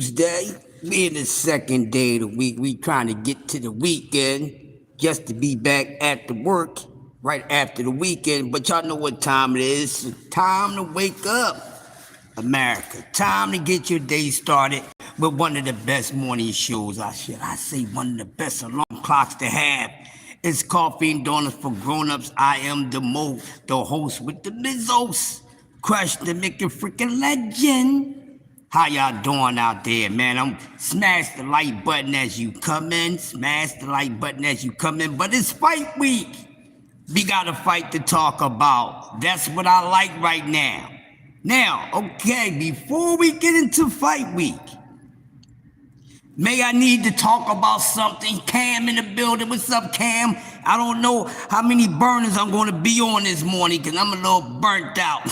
Tuesday, being the second day of the week, we trying to get to the weekend just to be back at the work right after the weekend. But y'all know what time it is. It's time to wake up, America. Time to get your day started with one of the best morning shows. I say one of the best alarm clocks to have. It's Coffee and Donuts for Grown-Ups. I am the M.O.C, the host with the Mizzos. Crush the making freaking legend. How y'all doing out there, man? Smash the like button as you come in. Smash the like button as you come in. But it's fight week. We got a fight to talk about. That's what I like right now. Now, okay, before we get into fight week, may I need to talk about something. Cam in the building. What's up, Cam? I don't know how many burners I'm going to be on this morning because I'm a little burnt out.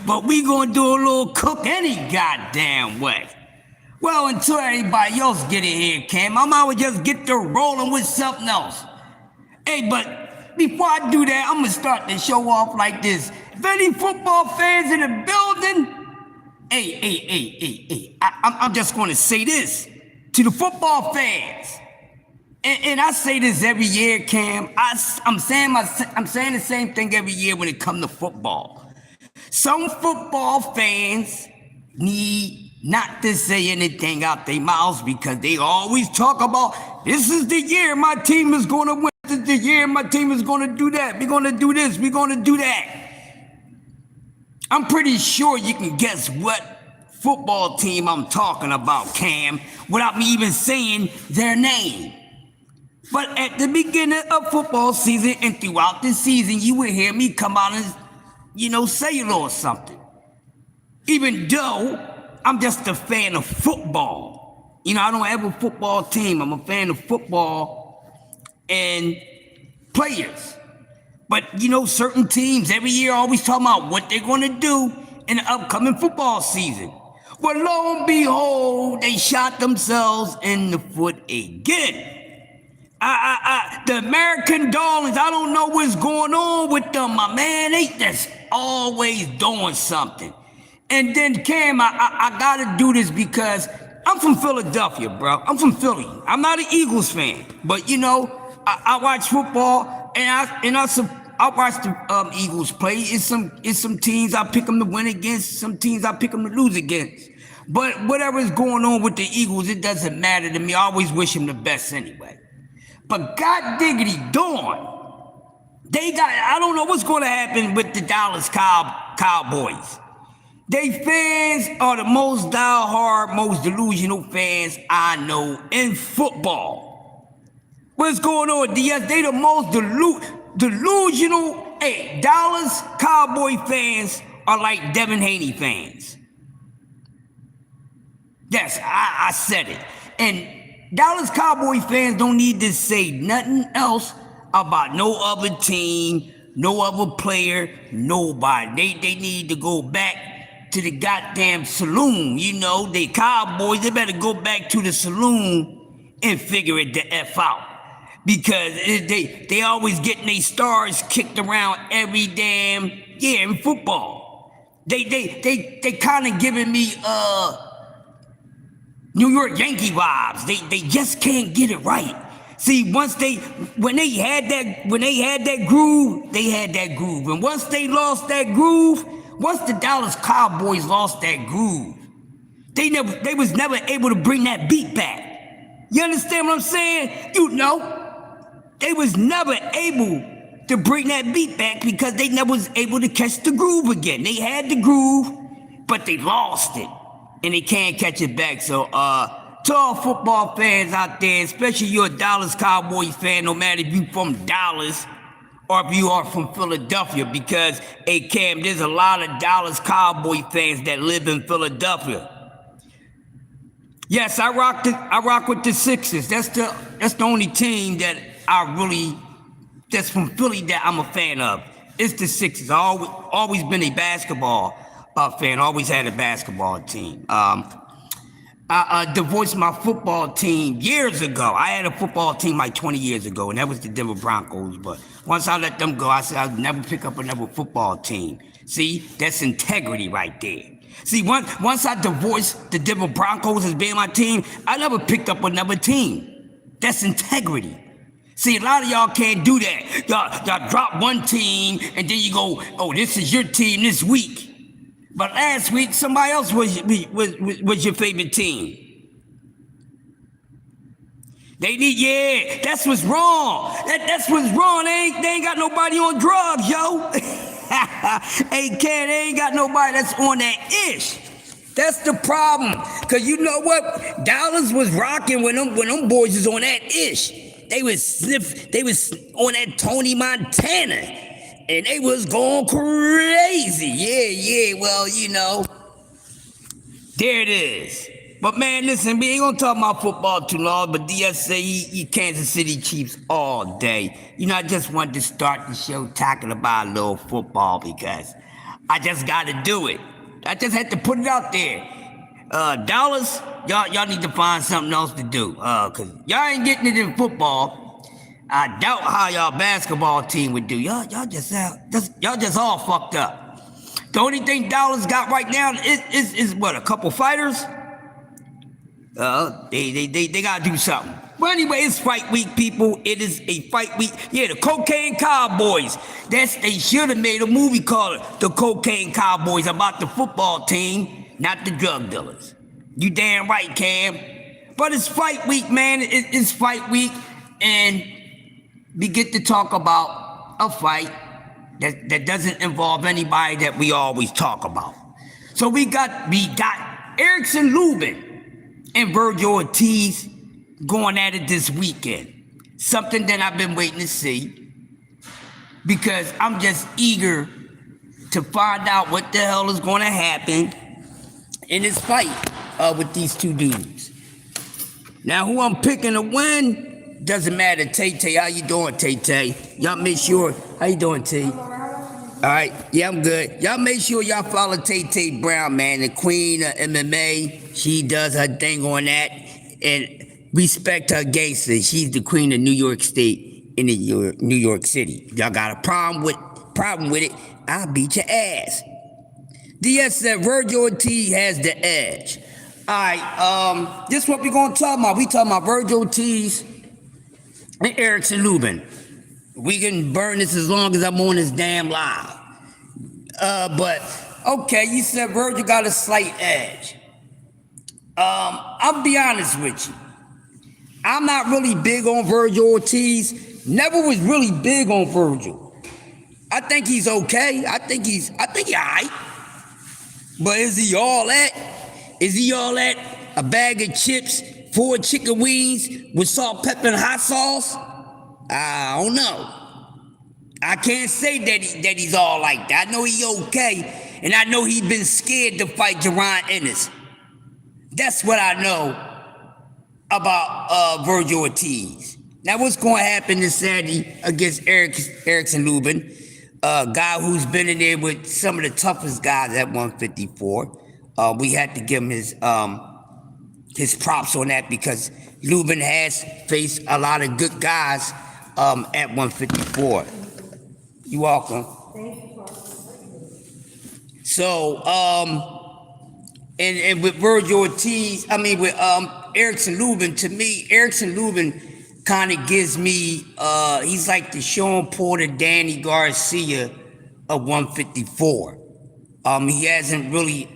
But we gonna do a little cook any goddamn way. Well, until everybody else get in here, Cam, I might just get to rolling with something else. Hey, but before I do that, I'm gonna start the show off like this. If any football fans in the building, hey, I'm just gonna say this to the football fans. And I say this every year, Cam. I'm saying the same thing every year when it comes to football. Some football fans need not to say anything out their mouths because they always talk about, this is the year my team is going to win. This is the year my team is going to do that. We're going to do this. We're going to do that. I'm pretty sure you can guess what football team I'm talking about, Cam, without me even saying their name. But at the beginning of football season and throughout the season, you will hear me come out and say a little something. Even though I'm just a fan of football. I don't have a football team. I'm a fan of football and players. But, certain teams every year always talking about what they're going to do in the upcoming football season. Well, lo and behold, they shot themselves in the foot again. The American Darlings, I don't know what's going on with them, my man. They just always doing something. And then, Cam, I gotta do this because I'm from Philadelphia, bro. I'm from Philly. I'm not an Eagles fan, but I watch football and I watch the Eagles play. It's some teams I pick them to win against, some teams I pick them to lose against. But whatever is going on with the Eagles, it doesn't matter to me. I always wish them the best anyway. But God diggity darn, I don't know what's going to happen with the Dallas Cowboys. They fans are the most diehard, most delusional fans I know in football. What's going on, DS? They the most delusional. Hey, Dallas Cowboy fans are like Devin Haney fans. Yes, I said it. And Dallas Cowboy fans don't need to say nothing else about no other team, no other player, nobody. They need to go back to the goddamn saloon. They Cowboys, they better go back to the saloon and figure it the F out. Because they always getting their stars kicked around every damn year in football. They kind of giving me New York Yankee vibes. They just can't get it right. See, when they had that groove, they had that groove. And once they lost that groove, once the Dallas Cowboys lost that groove, they was never able to bring that beat back. You understand what I'm saying? They was never able to bring that beat back because they never was able to catch the groove again. They had the groove, but they lost it. And they can't catch it back. So, to all football fans out there, especially you're a Dallas Cowboys fan, no matter if you're from Dallas or if you are from Philadelphia, because, hey, Cam, there's a lot of Dallas Cowboy fans that live in Philadelphia. Yes, I rock with the Sixers. That's the only team that that's from Philly that I'm a fan of. It's the Sixers. I've always been a basketball fan, always had a basketball team. I divorced my football team years ago. I had a football team like 20 years ago, and that was the Denver Broncos. But once I let them go, I said I'd never pick up another football team. See, that's integrity right there. See, once I divorced the Denver Broncos as being my team, I never picked up another team. That's integrity. See, a lot of y'all can't do that. Y'all drop one team and then you go, oh, this is your team this week. But last week, somebody else was your favorite team. That's what's wrong. That's what's wrong. They ain't got nobody on drugs, yo. They ain't got nobody that's on that ish. That's the problem. Cause you know what? Dallas was rocking when them boys was on that ish. They was on that Tony Montana. And they was going crazy. Yeah, well, you know. There it is. But man, listen, we ain't gonna talk about football too long, but DS say he Kansas City Chiefs all day. You know, I just wanted to start the show talking about a little football because I just gotta do it. I just had to put it out there. Dallas, y'all need to find something else to do. Cause y'all ain't getting it in football. I doubt how y'all basketball team would do. Y'all just all fucked up. The only thing Dallas got right now is what, a couple fighters? They gotta do something. But anyway, it's fight week, people. It is a fight week. Yeah, the Cocaine Cowboys. They should have made a movie called The Cocaine Cowboys about the football team, not the drug dealers. You damn right, Cam. But it's fight week, man. It's fight week, and we get to talk about a fight that doesn't involve anybody that we always talk about. So we got Erickson Lubin and Virgil Ortiz going at it this weekend. Something that I've been waiting to see because I'm just eager to find out what the hell is going to happen in this fight with these two dudes. Now, who I'm picking to win doesn't matter. Tay, how you doing, Tay? Y'all make sure. How you doing, T? All right, yeah, I'm good. Y'all make sure y'all follow Tay Brown, man, the queen of MMA. She does her thing on that, and respect her gangster. She's the queen of New York State in New York City. Y'all got a problem with it? I'll beat your ass. DS said Virgil Ortiz has the edge. All right, this is what we're gonna talk about. We talking about Virgil Ortiz and Erickson Lubin. We can burn this as long as I'm on this damn live. But, okay, you said Virgil got a slight edge. I'll be honest with you. I'm not really big on Virgil Ortiz. Never was really big on Virgil. I think he's okay. I think he all right. But is he all that? Is he all that? A bag of chips, 4 chicken wings with salt, pepper, and hot sauce? I don't know. I can't say that he's all like that. I know he okay, and I know he's been scared to fight Jaron Ennis. That's what I know about Virgil Ortiz. Now, what's going to happen this Saturday against Erickson Lubin, a guy who's been in there with some of the toughest guys at 154. We had to give him his props on that because Lubin has faced a lot of good guys at 154. You're welcome. So, and with Virgil Ortiz, with Erickson Lubin, to me, Erickson Lubin kind of gives me, he's like the Sean Porter, Danny Garcia of 154. He hasn't really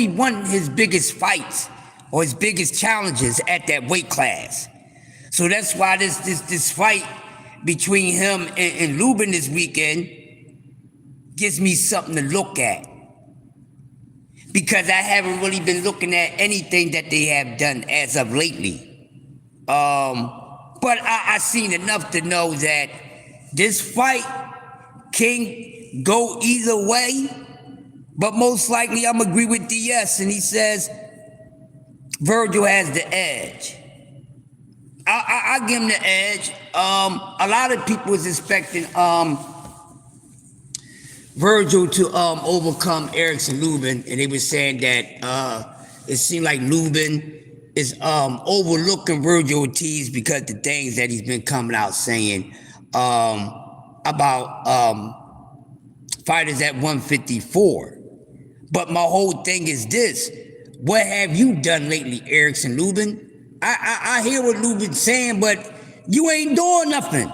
won his biggest fights or his biggest challenges at that weight class. So that's why this fight between him and Lubin this weekend gives me something to look at. Because I haven't really been looking at anything that they have done as of lately. But I seen enough to know that this fight can go either way. But most likely I'm agree with DS, and he says Virgil has the edge. I give him the edge. A lot of people was expecting Virgil to overcome Erickson Lubin, and they were saying that it seemed like Lubin is overlooking Virgil Ortiz because the things that he's been coming out saying about fighters at 154. But my whole thing is this. What have you done lately, Erickson Lubin? I hear what Lubin's saying, but you ain't doing nothing.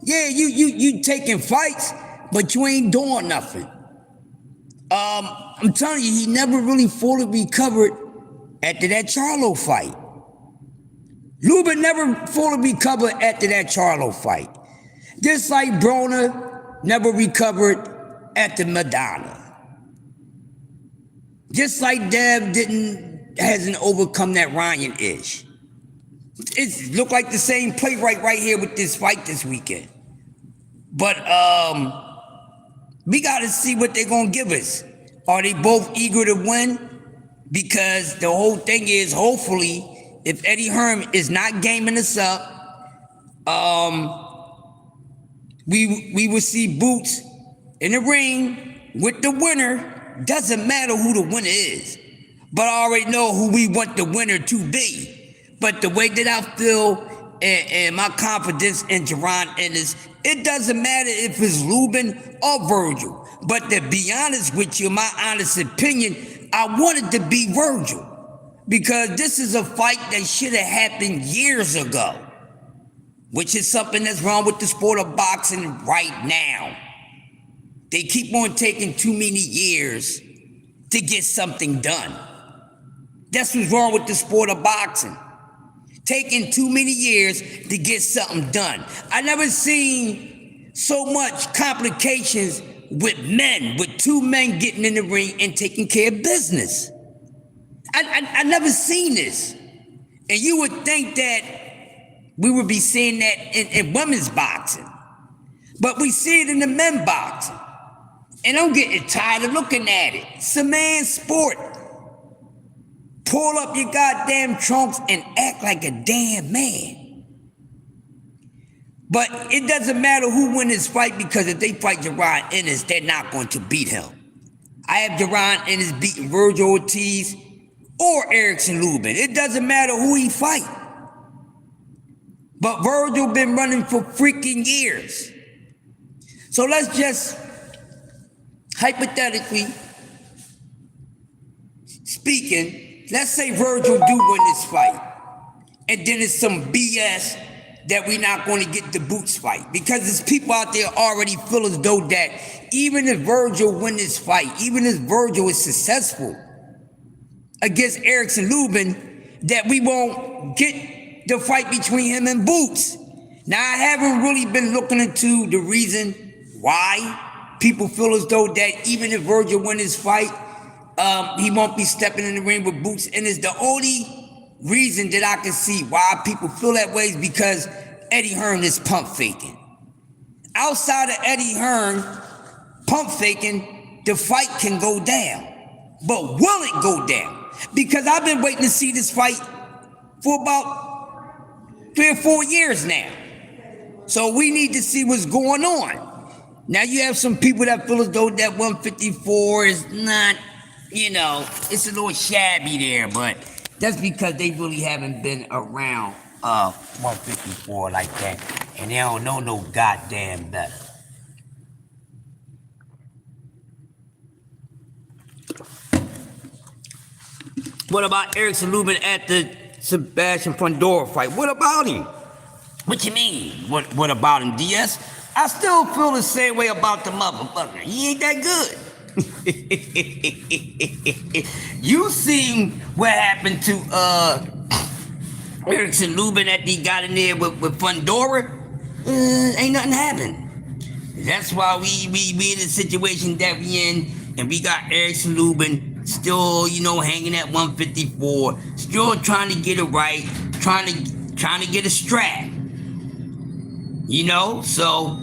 Yeah, you taking fights, but you ain't doing nothing. I'm telling you, he never really fully recovered after that Charlo fight. Lubin never fully recovered after that Charlo fight. Just like Broner never recovered after Madonna. Just like Dev hasn't overcome that Ryan ish. It looked like the same play right here with this fight this weekend. But we gotta see what they're gonna give us. Are they both eager to win? Because the whole thing is, hopefully, if Eddie Hearn is not gaming us up, we will see Boots in the ring with the winner. Doesn't matter who the winner is, but I already know who we want the winner to be. But the way that I feel and my confidence in Jerron Ennis, it doesn't matter if it's Lubin or Virgil. But to be honest with you, my honest opinion, I wanted to be Virgil. Because this is a fight that should have happened years ago. Which is something that's wrong with the sport of boxing right now. They keep on taking too many years to get something done. That's what's wrong with the sport of boxing. Taking too many years to get something done. I never seen so much complications with men, with two men getting in the ring and taking care of business. I never seen this. And you would think that we would be seeing that in women's boxing. But we see it in the men boxing. And I'm getting tired of looking at it. It's a man's sport. Pull up your goddamn trunks and act like a damn man. But it doesn't matter who wins this fight, because if they fight Jerron Ennis, they're not going to beat him. I have Jerron Ennis beating Virgil Ortiz or Erickson Lubin. It doesn't matter who he fight. But Virgil been running for freaking years. So let's just, hypothetically speaking, let's say Virgil do win this fight. And then it's some BS that we're not going to get the Boots fight. Because there's people out there already feel as though that even if Virgil win this fight, even if Virgil is successful against Erickson Lubin, that we won't get the fight between him and Boots. Now, I haven't really been looking into the reason why people feel as though that even if Virgil win this fight, he won't be stepping in the ring with Boots. And it's the only reason that I can see why people feel that way is because Eddie Hearn is pump faking. Outside of Eddie Hearn pump faking, the fight can go down. But will it go down? Because I've been waiting to see this fight for about 3 or 4 years now. So we need to see what's going on. Now you have some people that feel as though that 154 is not, it's a little shabby there, but that's because they really haven't been around 154 like that, and they don't know no goddamn better. What about Erickson Lubin at the Sebastian Fundora fight? What about him? What you mean? What about him, DS? I still feel the same way about the motherfucker. He ain't that good. You seen what happened to Erickson Lubin that he got in there with Fundora? Ain't nothing happened. That's why we in the situation that we in, and we got Erickson Lubin still, hanging at 154, still trying to get it right, trying to get a strap. So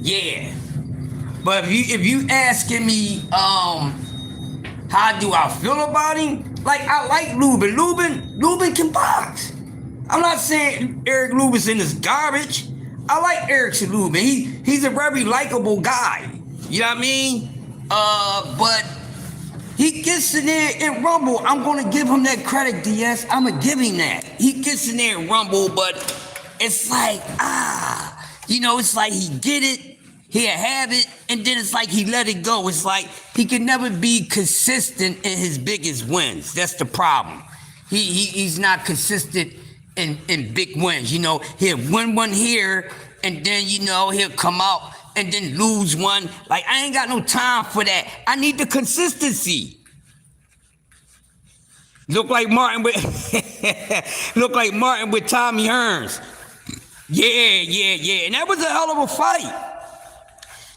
yeah. But if you asking me, how do I feel about him? Like, I like Lubin. Lubin can box. I'm not saying Eric Lubin's in this garbage. I like Erickson Lubin. He's a very likable guy. You know what I mean? But he gets in there and rumble. I'm gonna give him that credit, DS. I'm gonna give him that. He gets in there and rumble, but it's like, it's like he get it, He'll have it, and then it's like he let it go. It's like he can never be consistent in his biggest wins. That's the problem. He's not consistent in big wins. You know, he'll win one here, and then, you know, he'll come out and then lose one. Like, I ain't got no time for that. I need the consistency. Look like Martin with Tommy Hearns. Yeah. And that was a hell of a fight.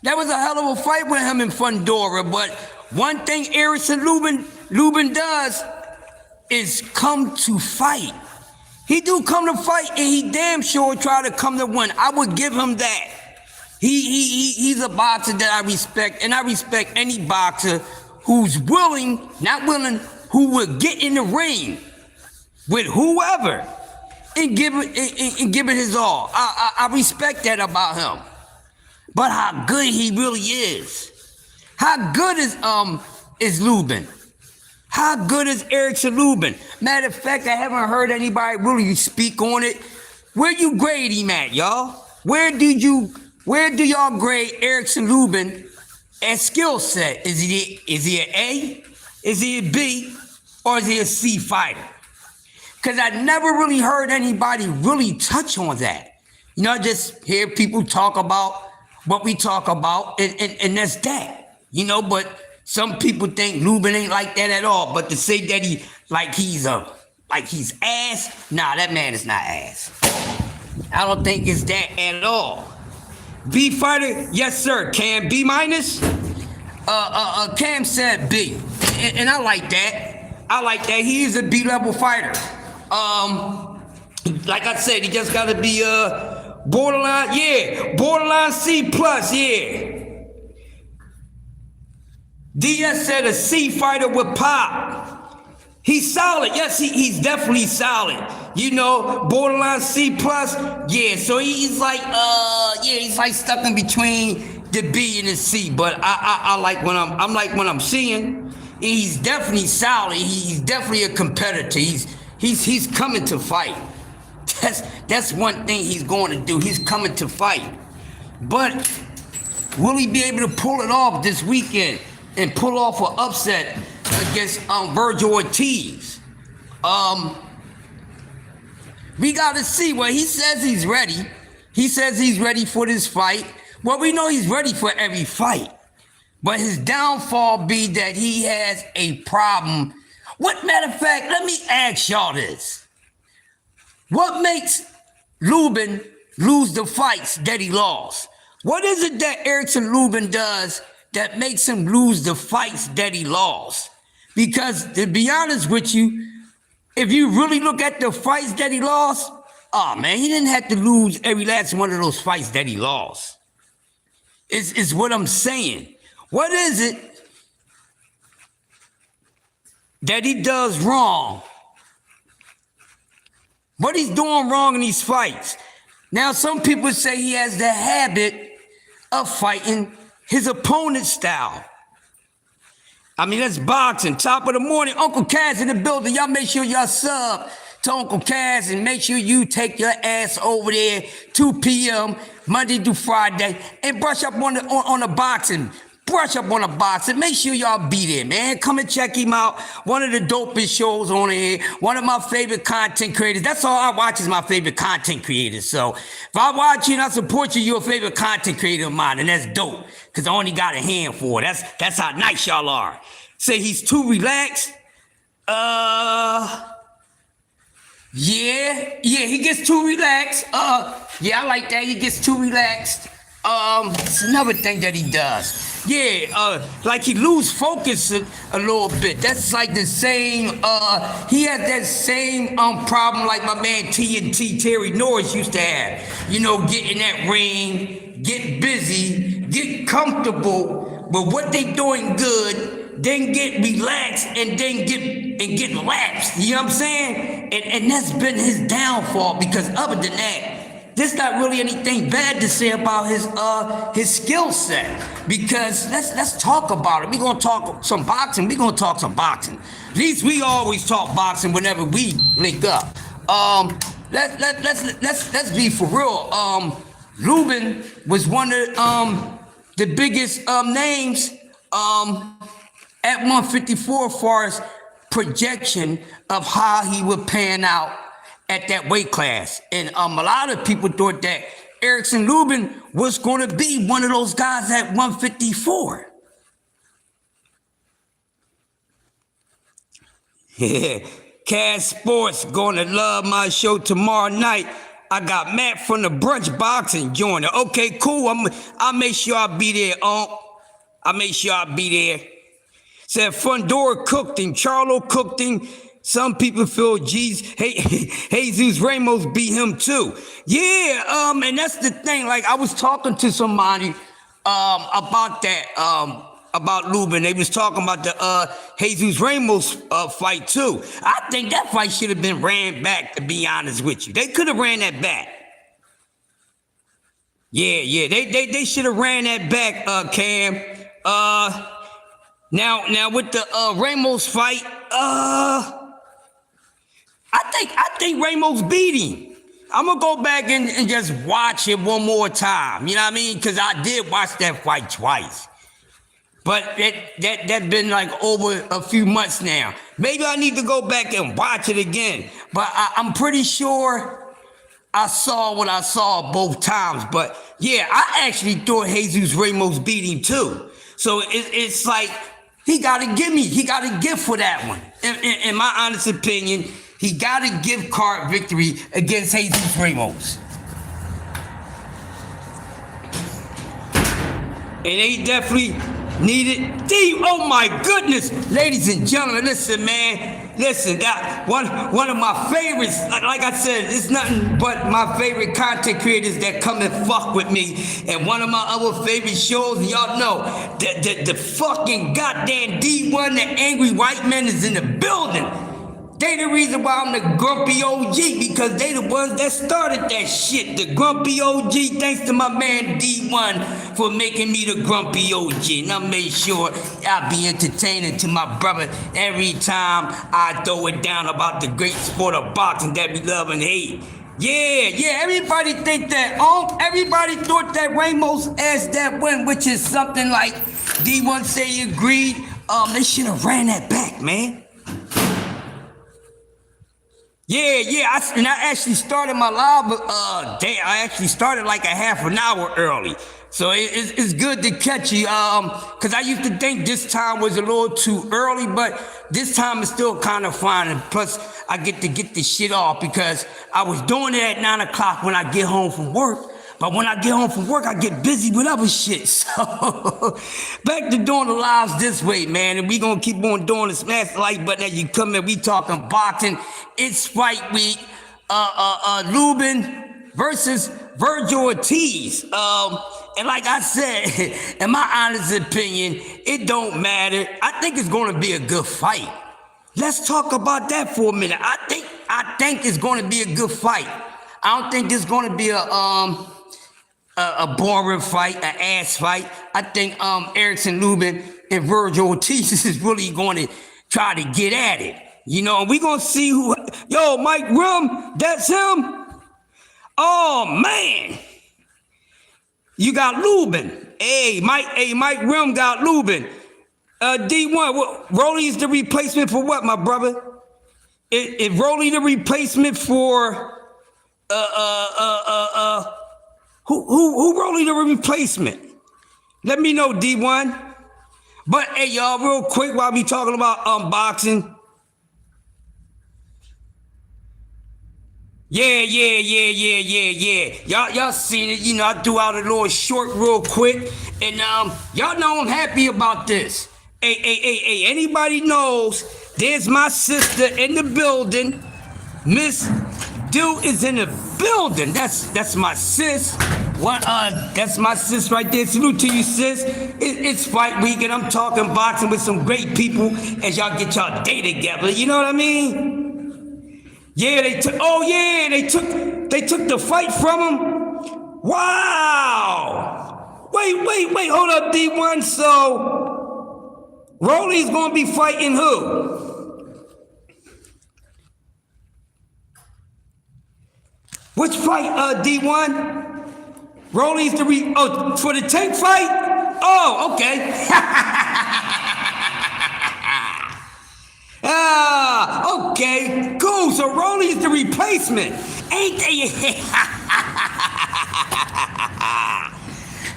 That was a hell of a fight with him and Fundora. But one thing Erickson Lubin does is come to fight. He do come to fight, and he damn sure try to come to win. I would give him that. He's a boxer that I respect, and I respect any boxer who's willing, not willing, who will get in the ring with whoever and give it his all. I respect that about him. But how good he really is. How good is Lubin? How good is Erickson Lubin? Matter of fact, I haven't heard anybody really speak on it. Where you grade him at, y'all? Where do y'all grade Erickson Lubin as skill set? Is he an A? Is he a B? Or is he a C fighter? Because I never really heard anybody really touch on that. You know, I just hear people talk about what we talk about, and that's that. You know, but some people think Lubin ain't like that at all. But to say that he's ass, nah, that man is not ass. I don't think it's that at all. B fighter, yes sir. Cam, B minus. Cam said B, and I like that. I like that. He is a B level fighter. Like I said, he just got to be borderline C plus, yeah. DS said a C fighter with pop. He's solid. Yes, he's definitely solid. You know, borderline C plus, yeah. So he's like, he's like stuck in between the B and the C. But I like when I'm seeing. He's definitely solid. He's definitely a competitor. He's coming to fight. That's one thing he's going to do. He's coming to fight. But will he be able to pull it off this weekend and pull off an upset against Virgil Ortiz? We got to see. Well, he says he's ready. He says he's ready for this fight. Well, we know he's ready for every fight. But his downfall be that he has a problem. What, matter of fact, let me ask y'all this. What makes Lubin lose the fights that he lost? What is it that Erickson Lubin does that makes him lose the fights that he lost? Because to be honest with you, if you really look at the fights that he lost, oh man, he didn't have to lose every last one of those fights that he lost. It's what I'm saying. What is it that he does wrong? What he's doing wrong in these fights? Now, some people say he has the habit of fighting his opponent's style. I mean, that's boxing. Top of the morning, Uncle Kaz in the building. Y'all make sure y'all sub to Uncle Kaz and make sure you take your ass over there 2 p.m. Monday through Friday and brush up on the boxing. Brush up on the boxing. Make sure y'all be there, man. Come and check him out. One of the dopest shows on here. One of my favorite content creators. That's all I watch is my favorite content creators. So if I watch you and I support you, you're a favorite content creator of mine, and that's dope. Because I only got a hand for it. That's how nice y'all are. Say he's too relaxed. Yeah, he gets too relaxed. Yeah, I like that. He gets too relaxed. It's another thing that he does. Yeah, like he lose focus a little bit. That's like the same, he had that same problem like my man TNT Terry Norris used to have. You know, get in that ring, get busy, get comfortable with what they doing good, then get relaxed and then get lapsed. You know what I'm saying? And that's been his downfall, because other than that, there's not really anything bad to say about his skill set. Because let's talk about it. We're gonna talk some boxing. At least we always talk boxing whenever we link up. Let's be for real. Lubin was one of the biggest names at 154 as far as projection of how he would pan out at that weight class. And a lot of people thought that Erickson Lubin was going to be one of those guys at 154. Yeah, Cash Sports going to love my show tomorrow night. I got Matt from the Brunch Boxing joining. Okay, cool. I'll make sure I'll be there. I'll make sure I'll be there. Said Fundora cooked him, Charlo cooked him. Some people feel, geez, hey, Jesus Ramos beat him too. Yeah, and that's the thing. Like, I was talking to somebody about that, about Lubin. They was talking about the Jesus Ramos fight too. I think that fight should have been ran back, to be honest with you. They could have ran that back. Yeah, they should have ran that back, Cam. Now with the Ramos fight, I think Ramos beat him. I'm gonna go back and just watch it one more time. You know what I mean? Because I did watch that fight twice. But that's been like over a few months now. Maybe I need to go back and watch it again. But I'm pretty sure I saw what I saw both times. But yeah, I actually thought Jesus Ramos beat him too. So it's like, he got a gift for that one. In my honest opinion, he got a gift card victory against Jesus Ramos. And they definitely needed oh my goodness, ladies and gentlemen, listen, man, listen. That one of my favorites, like I said, it's nothing but my favorite content creators that come and fuck with me. And one of my other favorite shows, and y'all know, the fucking goddamn D1, the angry white man, is in the building. They the reason why I'm the grumpy OG, because they the ones that started that shit. The grumpy OG, thanks to my man D1 for making me the grumpy OG. And I made sure I be entertaining to my brother every time I throw it down about the great sport of boxing that we love and hate. Yeah, everybody think that, everybody thought that Ramos asked that win, which is something like D1 say he agreed. They should have ran that back, man. Yeah, I actually started my live, I actually started like a half an hour early. So it's good to catch you, because I used to think this time was a little too early, but this time is still kind of fine. And plus, I get to get this shit off because I was doing it at 9 o'clock when I get home from work. But when I get home from work, I get busy with other shit. So back to doing the lives this way, man. And we gonna keep on doing the smash the like button as you come in. We talking boxing. It's fight week. Lubin versus Virgil Ortiz. And like I said, in my honest opinion, it don't matter. I think it's gonna be a good fight. Let's talk about that for a minute. I think it's gonna be a good fight. I don't think it's gonna be a boring fight, an ass fight. I think Erickson Lubin and Virgil Ortiz is really going to try to get at it. You know, and we going to see who... Yo, Mike Rim, that's him? Oh, man. You got Lubin. Hey, Mike Rim got Lubin. D1, Rolly's the replacement for what, my brother? Is Rolly the replacement for... Who Rolly the replacement? Let me know, D1. But hey, y'all, real quick, while we talking about boxing. Yeah. Y'all seen it. You know, I threw out a little short real quick. And y'all know I'm happy about this. Hey, anybody knows there's my sister in the building. Miss Dew is in the building. That's my sis. That's my sis right there. Salute to you, sis. It's fight week, and I'm talking boxing with some great people as y'all get y'all day together. You know what I mean? Yeah, they took the fight from him. Wow. Wait, hold up, D1. So Rolly's gonna be fighting who? Which fight, D1? Rolly's for the tank fight? Oh, okay. Okay, cool. So Rolly's the replacement. Ain't they?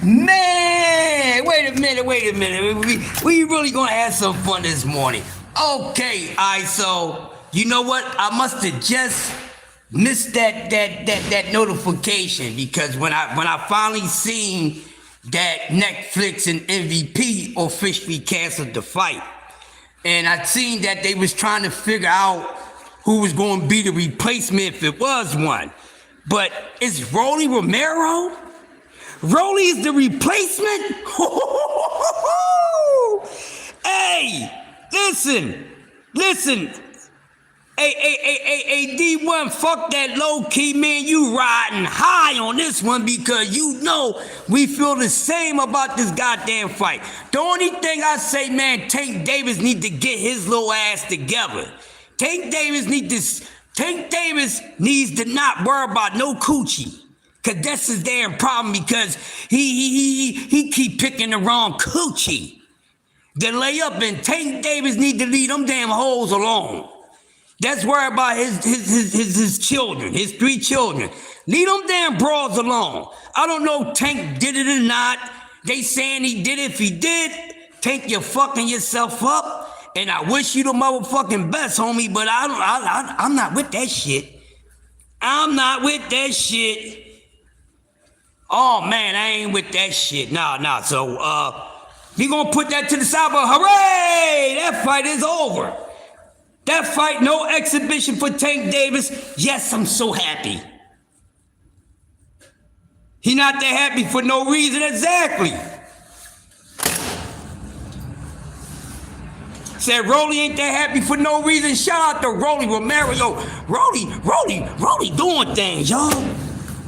Man, wait a minute. We really gonna have some fun this morning. Okay, all right, so you know what? I must have just missed that notification, because when I finally seen that Netflix and MVP officially canceled the fight, and I seen that they was trying to figure out who was going to be the replacement if it was one. But it's Rolly Romero? Rolly is the replacement? Hey, listen. Hey, D1, fuck that low-key, man. You riding high on this one, because you know we feel the same about this goddamn fight. The only thing I say, man, Tank Davis need to get his little ass together. Tank Davis needs to not worry about no coochie. Cause that's his damn problem, because he keep picking the wrong coochie. The layup, and Tank Davis need to leave them damn hoes alone. That's worried about his children, his 3 children. Leave them damn broads alone. I don't know if Tank did it or not. They saying he did it. If he did, Tank, you're fucking yourself up. And I wish you the motherfucking best, homie, but I'm not with that shit. I'm not with that shit. Oh, man, I ain't with that shit. Nah. So, we gonna put that to the side, but hooray! That fight is over. That fight, no exhibition for Tank Davis. Yes, I'm so happy. He not that happy for no reason, exactly. Said Rolly ain't that happy for no reason. Shout out to Rolly Romero. Yo, Rolly doing things, y'all.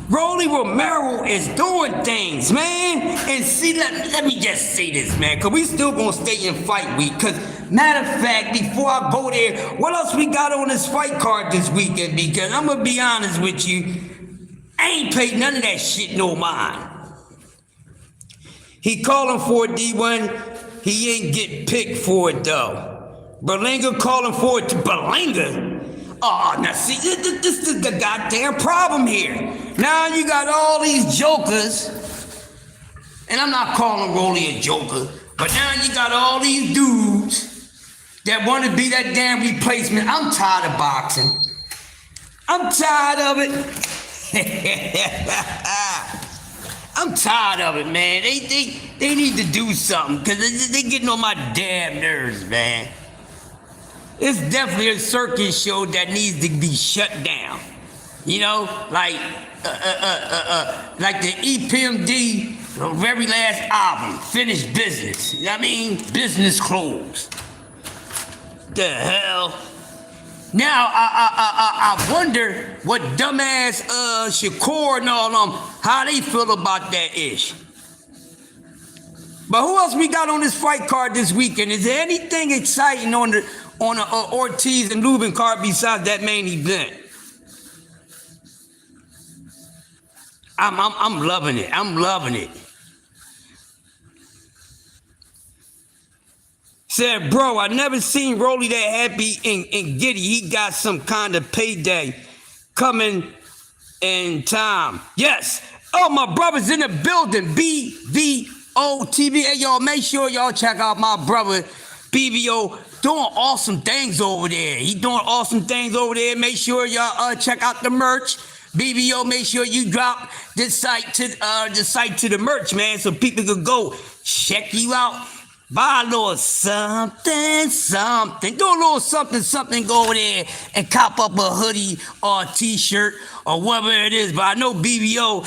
Rolly Romero is doing things, man. And see, let me just say this, man, because we still gonna stay in fight week. Because, matter of fact, before I go there, what else we got on this fight card this weekend? Because I'm gonna be honest with you, I ain't paid none of that shit no mind. He calling for it, D1. He ain't get picked for it, though. Berlanga calling for it to Berlanga. Oh, now see, this is the goddamn problem here. Now you got all these jokers, and I'm not calling Rolly a joker, but now you got all these dudes that want to be that damn replacement. I'm tired of boxing. I'm tired of it. I'm tired of it, man. They need to do something, because they getting on my damn nerves, man. It's definitely a circus show that needs to be shut down. You know, like the EPMD very last album, Finished Business. You know what I mean? Business closed. The hell? Now I wonder what dumbass Shakur and all them, how they feel about that ish. But who else we got on this fight card this weekend? Is there anything exciting on the Ortiz and Lubin card besides that main event? I'm loving it. I'm loving it. Said, bro, I never seen Rolly that happy and giddy. He got some kind of payday coming in time. Yes. Oh, my brother's in the building. BVO TV. Hey, y'all, make sure y'all check out my brother, BVO, doing awesome things over there. He doing awesome things over there. Make sure y'all check out the merch. BVO, make sure you drop this site to the merch, man, so people can go check you out. Buy a little something. Do a little something, go over there and cop up a hoodie or a t-shirt or whatever it is. But I know BVO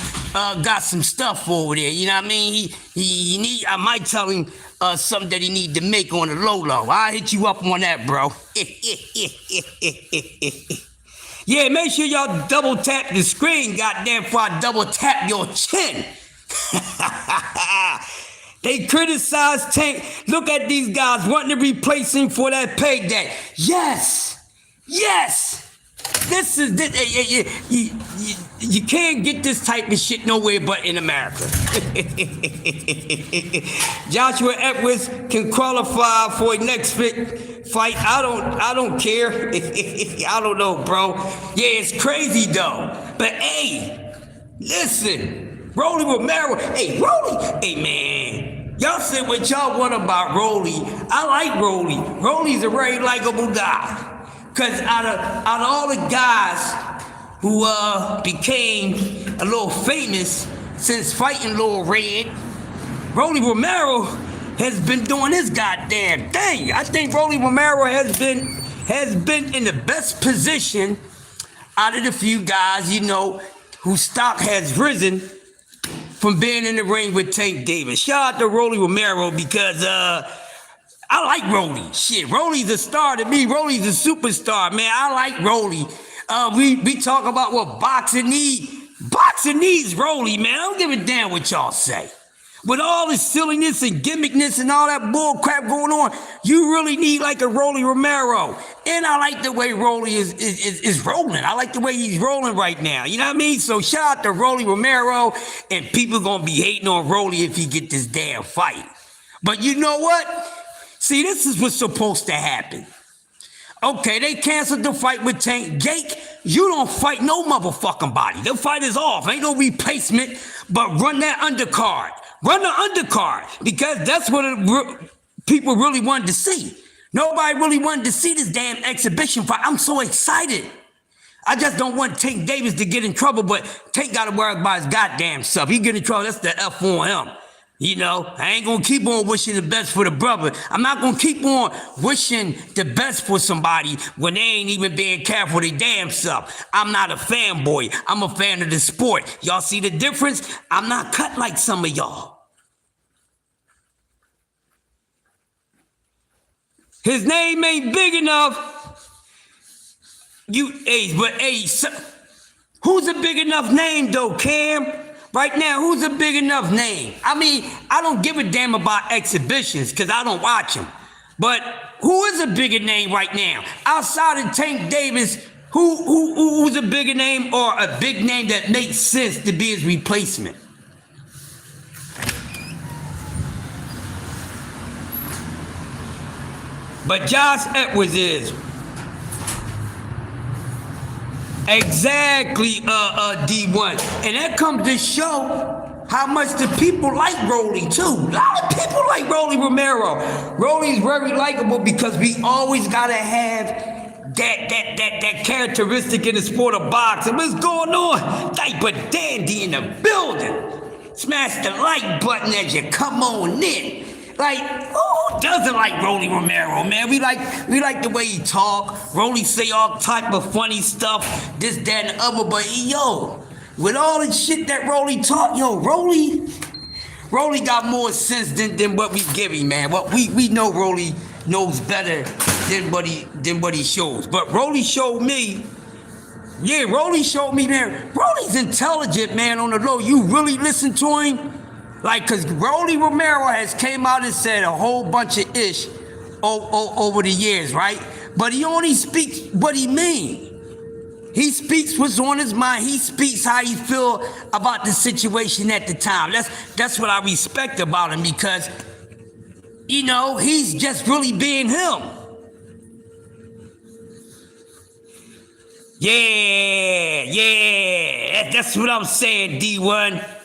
got some stuff over there. You know what I mean? He need. I might tell him something that he need to make on the low. I'll hit you up on that, bro. Yeah, make sure y'all double tap the screen, goddamn, before I double tap your chin. They criticize Tank. Look at these guys wanting to replace him for that payday. Yes. This is this. You can't get this type of shit nowhere but in America. Joshua Edwards can qualify for a next fight. I don't care. I don't know, bro. Yeah, it's crazy though. But hey, listen, Rolly Romero. Hey, Rolly. Hey, man. Y'all say what y'all want about Rolly. I like Rolly. Rolly's a very likable guy. Cause out of all the guys who became a little famous since fighting Lil Red, Rolly Romero has been doing his goddamn thing. I think Rolly Romero has been in the best position out of the few guys, you know, whose stock has risen from being in the ring with Tank Davis. Shout out to Rolly Romero because I like Rolly. Shit, Rolly's a star to me. Rolly's a superstar, man. I like Rolly. We talk about what boxing needs. Boxing needs Rolly, man. I don't give a damn what y'all say. With all this silliness and gimmickness and all that bull crap going on, you really need like a Rolly Romero. And I like the way Rolly is rolling. I like the way he's rolling right now. You know what I mean? So shout out to Rolly Romero, and people gonna be hating on Rolly if he get this damn fight. But you know what? See, this is what's supposed to happen. Okay, they canceled the fight with Tank. Jake, you don't fight no motherfucking body. The fight is off. Ain't no replacement, but run that undercard. Run the undercard, because that's what people really wanted to see. Nobody really wanted to see this damn exhibition fight. I'm so excited. I just don't want Tank Davis to get in trouble, but Tank got to worry about his goddamn self. He get in trouble, that's the F on him. You know, I ain't gonna keep on wishing the best for the brother. I'm not gonna keep on wishing the best for somebody when they ain't even being careful with their damn self. I'm not a fanboy. I'm a fan of the sport. Y'all see the difference? I'm not cut like some of y'all. His name ain't big enough. Who's a big enough name though, Cam? Right now, who's a big enough name? I mean, I don't give a damn about exhibitions because I don't watch them. But who is a bigger name right now? Outside of Tank Davis, who's a bigger name or a big name that makes sense to be his replacement? But Josh Edwards is. Exactly, D1. And that comes to show how much the people like Rolly, too. A lot of people like Rolly Romero. Rolly's very likable because we always got to have that characteristic in the sport of boxing. What's going on? Type of dandy in the building. Smash the like button as you come on in. Like, who doesn't like Rolly Romero, man? We like the way he talk. Rolly say all type of funny stuff, this, that, and the other. But yo, with all the shit that Rolly talk, yo, Rolly got more sense than what we give him, man. What we know Rolly knows better than what he shows. But Rolly showed me, man. Rolly's intelligent, man, on the low. You really listen to him? Like, cause Rolly Romero has came out and said a whole bunch of ish over the years, right? But he only speaks what he mean. He speaks what's on his mind. He speaks how he feel about the situation at the time. That's what I respect about him, because, you know, he's just really being him. Yeah, that's what I'm saying, D1.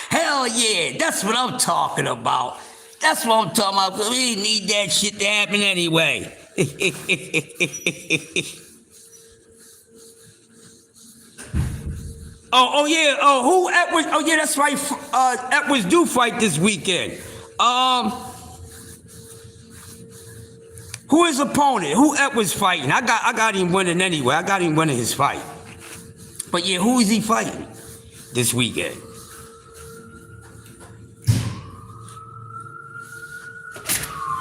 Hell yeah, that's what I'm talking about. That's what I'm talking about. We didn't need that shit to happen anyway. Who Edwards? Oh yeah, that's right. Edwards do fight this weekend. Who his opponent? Who Edwards fighting? I got him winning anyway. I got him winning his fight. But yeah, who is he fighting this weekend?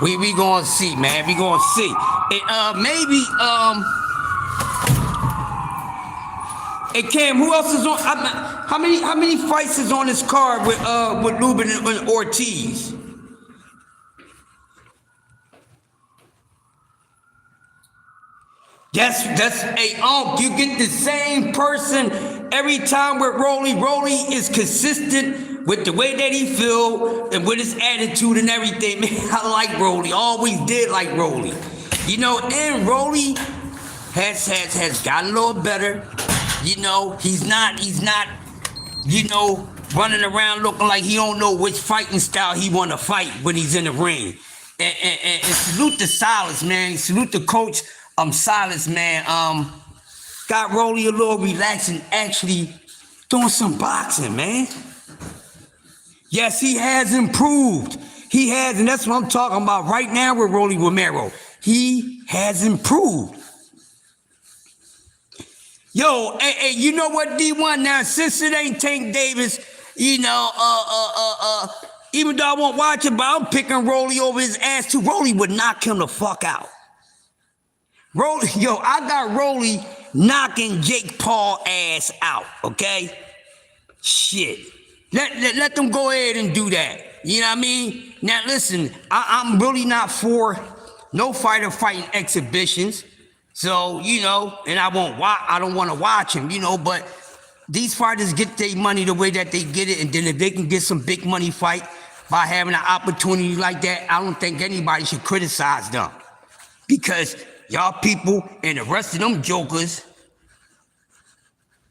We gonna see, man. We gonna see. And, maybe Hey Cam, who else is on? How many fights is on this card with LUBIN and ORTIZ? Hey, you get the same person every time with Rolly. Rolly is consistent with the way that he feel and with his attitude and everything. Man, I like Rolly. Always did like Rolly. You know, and Rolly has gotten a little better. You know, he's not, you know, running around looking like he don't know which fighting style he want to fight when he's in the ring. And salute to Silas, man. Salute the coach. Silas, man, got Rolly a little relaxed and actually doing some boxing, man. Yes, he has improved. He has, and that's what I'm talking about right now with Rolly Romero. He has improved. Yo, hey, you know what, D1? Now, since it ain't Tank Davis, you know, even though I won't watch it, but I'm picking Rolly over his ass too. Rolly would knock him the fuck out. Rolly, yo, I got Rolly knocking Jake Paul ass out, okay? Shit. Let them go ahead and do that. You know what I mean? Now listen, I'm really not for no fighter fighting exhibitions. So, you know, and I don't want to watch him, you know, but these fighters get their money the way that they get it, and then if they can get some big money fight by having an opportunity like that, I don't think anybody should criticize them. Because y'all people and the rest of them jokers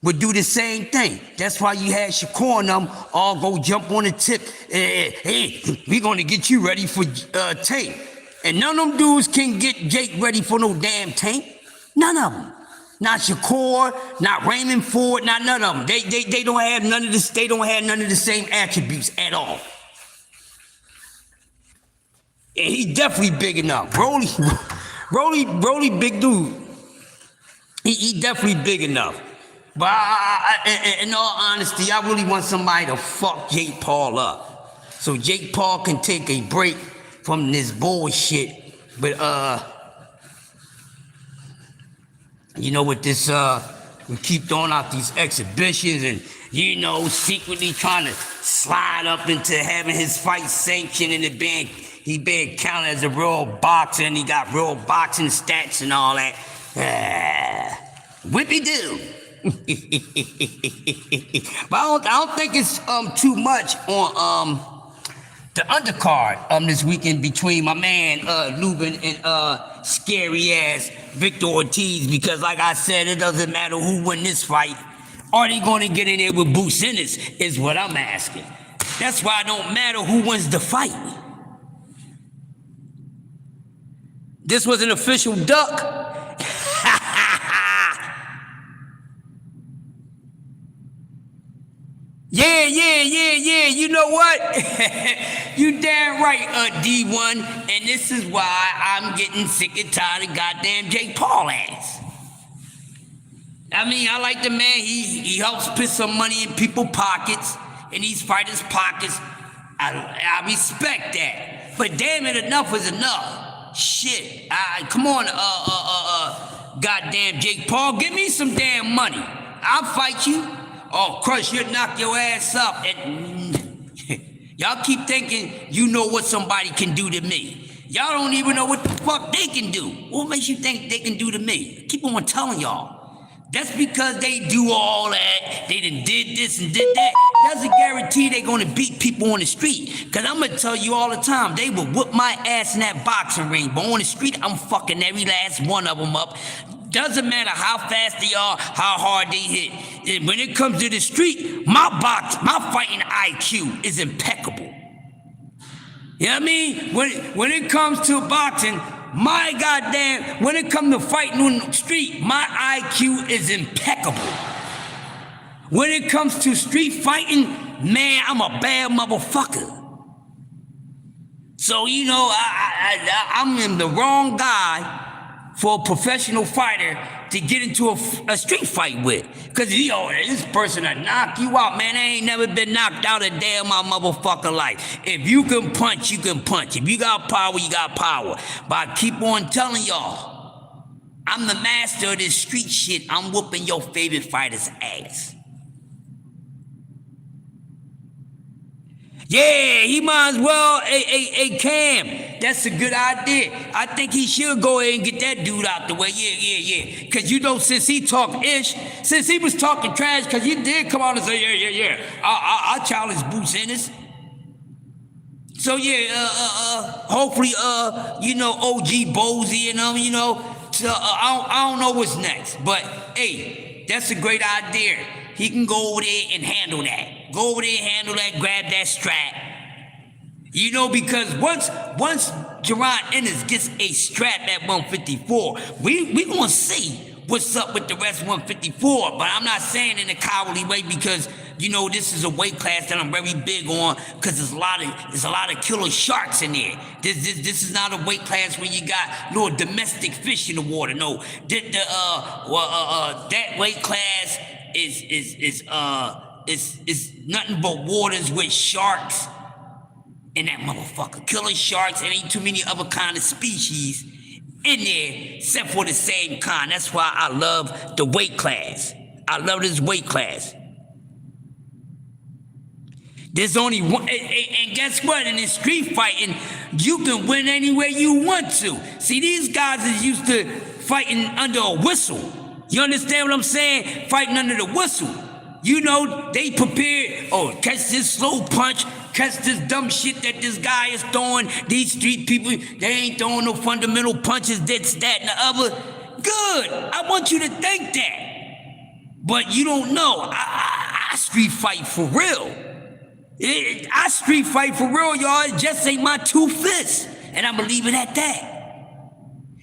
would do the same thing. That's why you had Shakur and them all go jump on the tip. Hey, we gonna get you ready for Tank. And none of them dudes can get Jake ready for no damn Tank. None of them. Not Shakur, not Raymond Ford, not none of them. They don't have none of this. They don't have none of the same attributes at all. And he's definitely big enough. Rolly, big dude. He definitely big enough. But in all honesty, I really want somebody to fuck Jake Paul up, so Jake Paul can take a break from this bullshit. But you know, with this, we keep throwing out these exhibitions and, you know, secretly trying to slide up into having his fight sanctioned and it being. He being counted as a real boxer and he got real boxing stats and all that. Whippy-doo. But I don't think it's too much on the undercard this weekend between my man LUBIN and scary ass Victor Ortiz, because like I said, it doesn't matter who win this fight. Are they gonna get in there with Bruce Ennis is what I'm asking. That's why it don't matter who wins the fight. This was an official duck. Yeah. You know what? You damn right, D1. And this is why I'm getting sick and tired of goddamn Jake Paul ass. I mean, I like the man. He helps put some money in people's pockets, in these fighters' pockets. I respect that. But damn it, enough is enough. Shit, come on, goddamn Jake Paul, give me some damn money. I'll fight you. Oh, Crush, you'll knock your ass up. Y'all keep thinking you know what somebody can do to me. Y'all don't even know what the fuck they can do. What makes you think they can do to me? I keep on telling y'all. That's because they do all that. They done did this and did that. Doesn't guarantee they gonna beat people on the street. Cause I'm gonna tell you all the time, they will whoop my ass in that boxing ring. But on the street, I'm fucking every last one of them up. Doesn't matter how fast they are, how hard they hit. And when it comes to the street, my fighting IQ is impeccable. You know what I mean? When it comes to boxing, when it comes to fighting on the street, my IQ is impeccable. When it comes to street fighting, man, I'm a bad motherfucker. So, you know, I'm the wrong guy for a professional fighter to get into a street fight with. Because, you know, this person will knock you out, man. I ain't never been knocked out a day of my motherfucking life. If you can punch, you can punch. If you got power, you got power. But I keep on telling y'all, I'm the master of this street shit. I'm whooping your favorite fighter's ass. Yeah, he might as well. Hey, Cam, that's a good idea. I think he should go ahead and get that dude out the way. Yeah. Because, you know, since he talked ish, since he was talking trash, because he did come out and say, yeah. I'll challenge Boots Ennis. So, yeah, hopefully, you know, OG Bozy and you know, so, I don't know what's next. But, hey, that's a great idea. He can go over there and handle that. Go over there and handle that, grab that strap. You know, because once Jerron Ennis gets a strap at 154, we gonna see what's up with the rest of 154. But I'm not saying in a cowardly way because, you know, this is a weight class that I'm very big on because there's a lot of killer sharks in there. This is not a weight class where you got little domestic fish in the water. No, that weight class is nothing but waters with sharks and that motherfucker. Killer sharks, and ain't too many other kind of species in there except for the same kind. That's why I love the weight class. I love this weight class. There's only one, and guess what? In this street fighting, you can win any way you want to. See, these guys is used to fighting under a whistle. You understand what I'm saying? Fighting under the whistle. You know, they prepared, catch this slow punch, catch this dumb shit that this guy is throwing. These street people, they ain't throwing no fundamental punches, this, that, and the other. Good, I want you to think that. But you don't know, I street fight for real. I street fight for real, y'all. It just ain't my 2 fists. And I'ma leave it at that.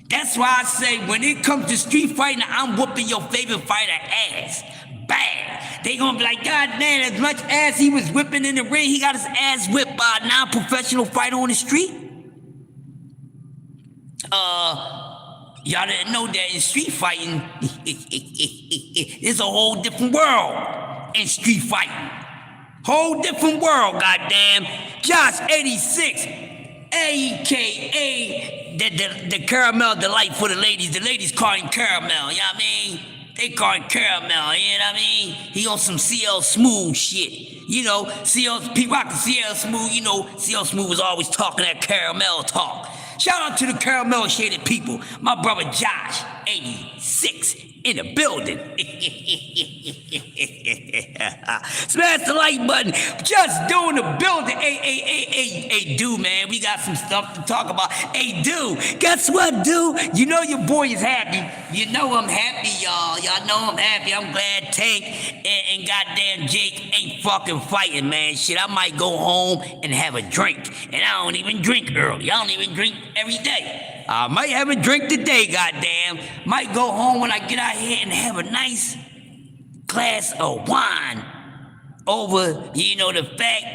That's why I say when it comes to street fighting, I'm whooping your favorite fighter ass. Bad. They gonna be like, God damn, as much ass he was whipping in the ring, he got his ass whipped by a non-professional fighter on the street. Y'all didn't know that in street fighting, it's a whole different world in street fighting. Whole different world, goddamn. Josh 86, a.k.a. the caramel delight for the ladies. The ladies call him caramel, you know what I mean? They call him caramel, you know what I mean? He on some CL Smooth shit. You know, people rock the CL Smooth, you know, CL Smooth was always talking that caramel talk. Shout out to the caramel shaded people. My brother Josh, 86, in the building. Smash the like button. Just doing the building. Hey, dude, man, we got some stuff to talk about. Hey, dude, guess what, dude? You know your boy is happy. You know I'm happy, y'all. Y'all know I'm happy. I'm glad Tank and goddamn Jake ain't fucking fighting, man. Shit, I might go home and have a drink. And I don't even drink early. I don't even drink every day. I might have a drink today, goddamn. Might go home when I get out here and have a nice glass of wine over, you know, the fact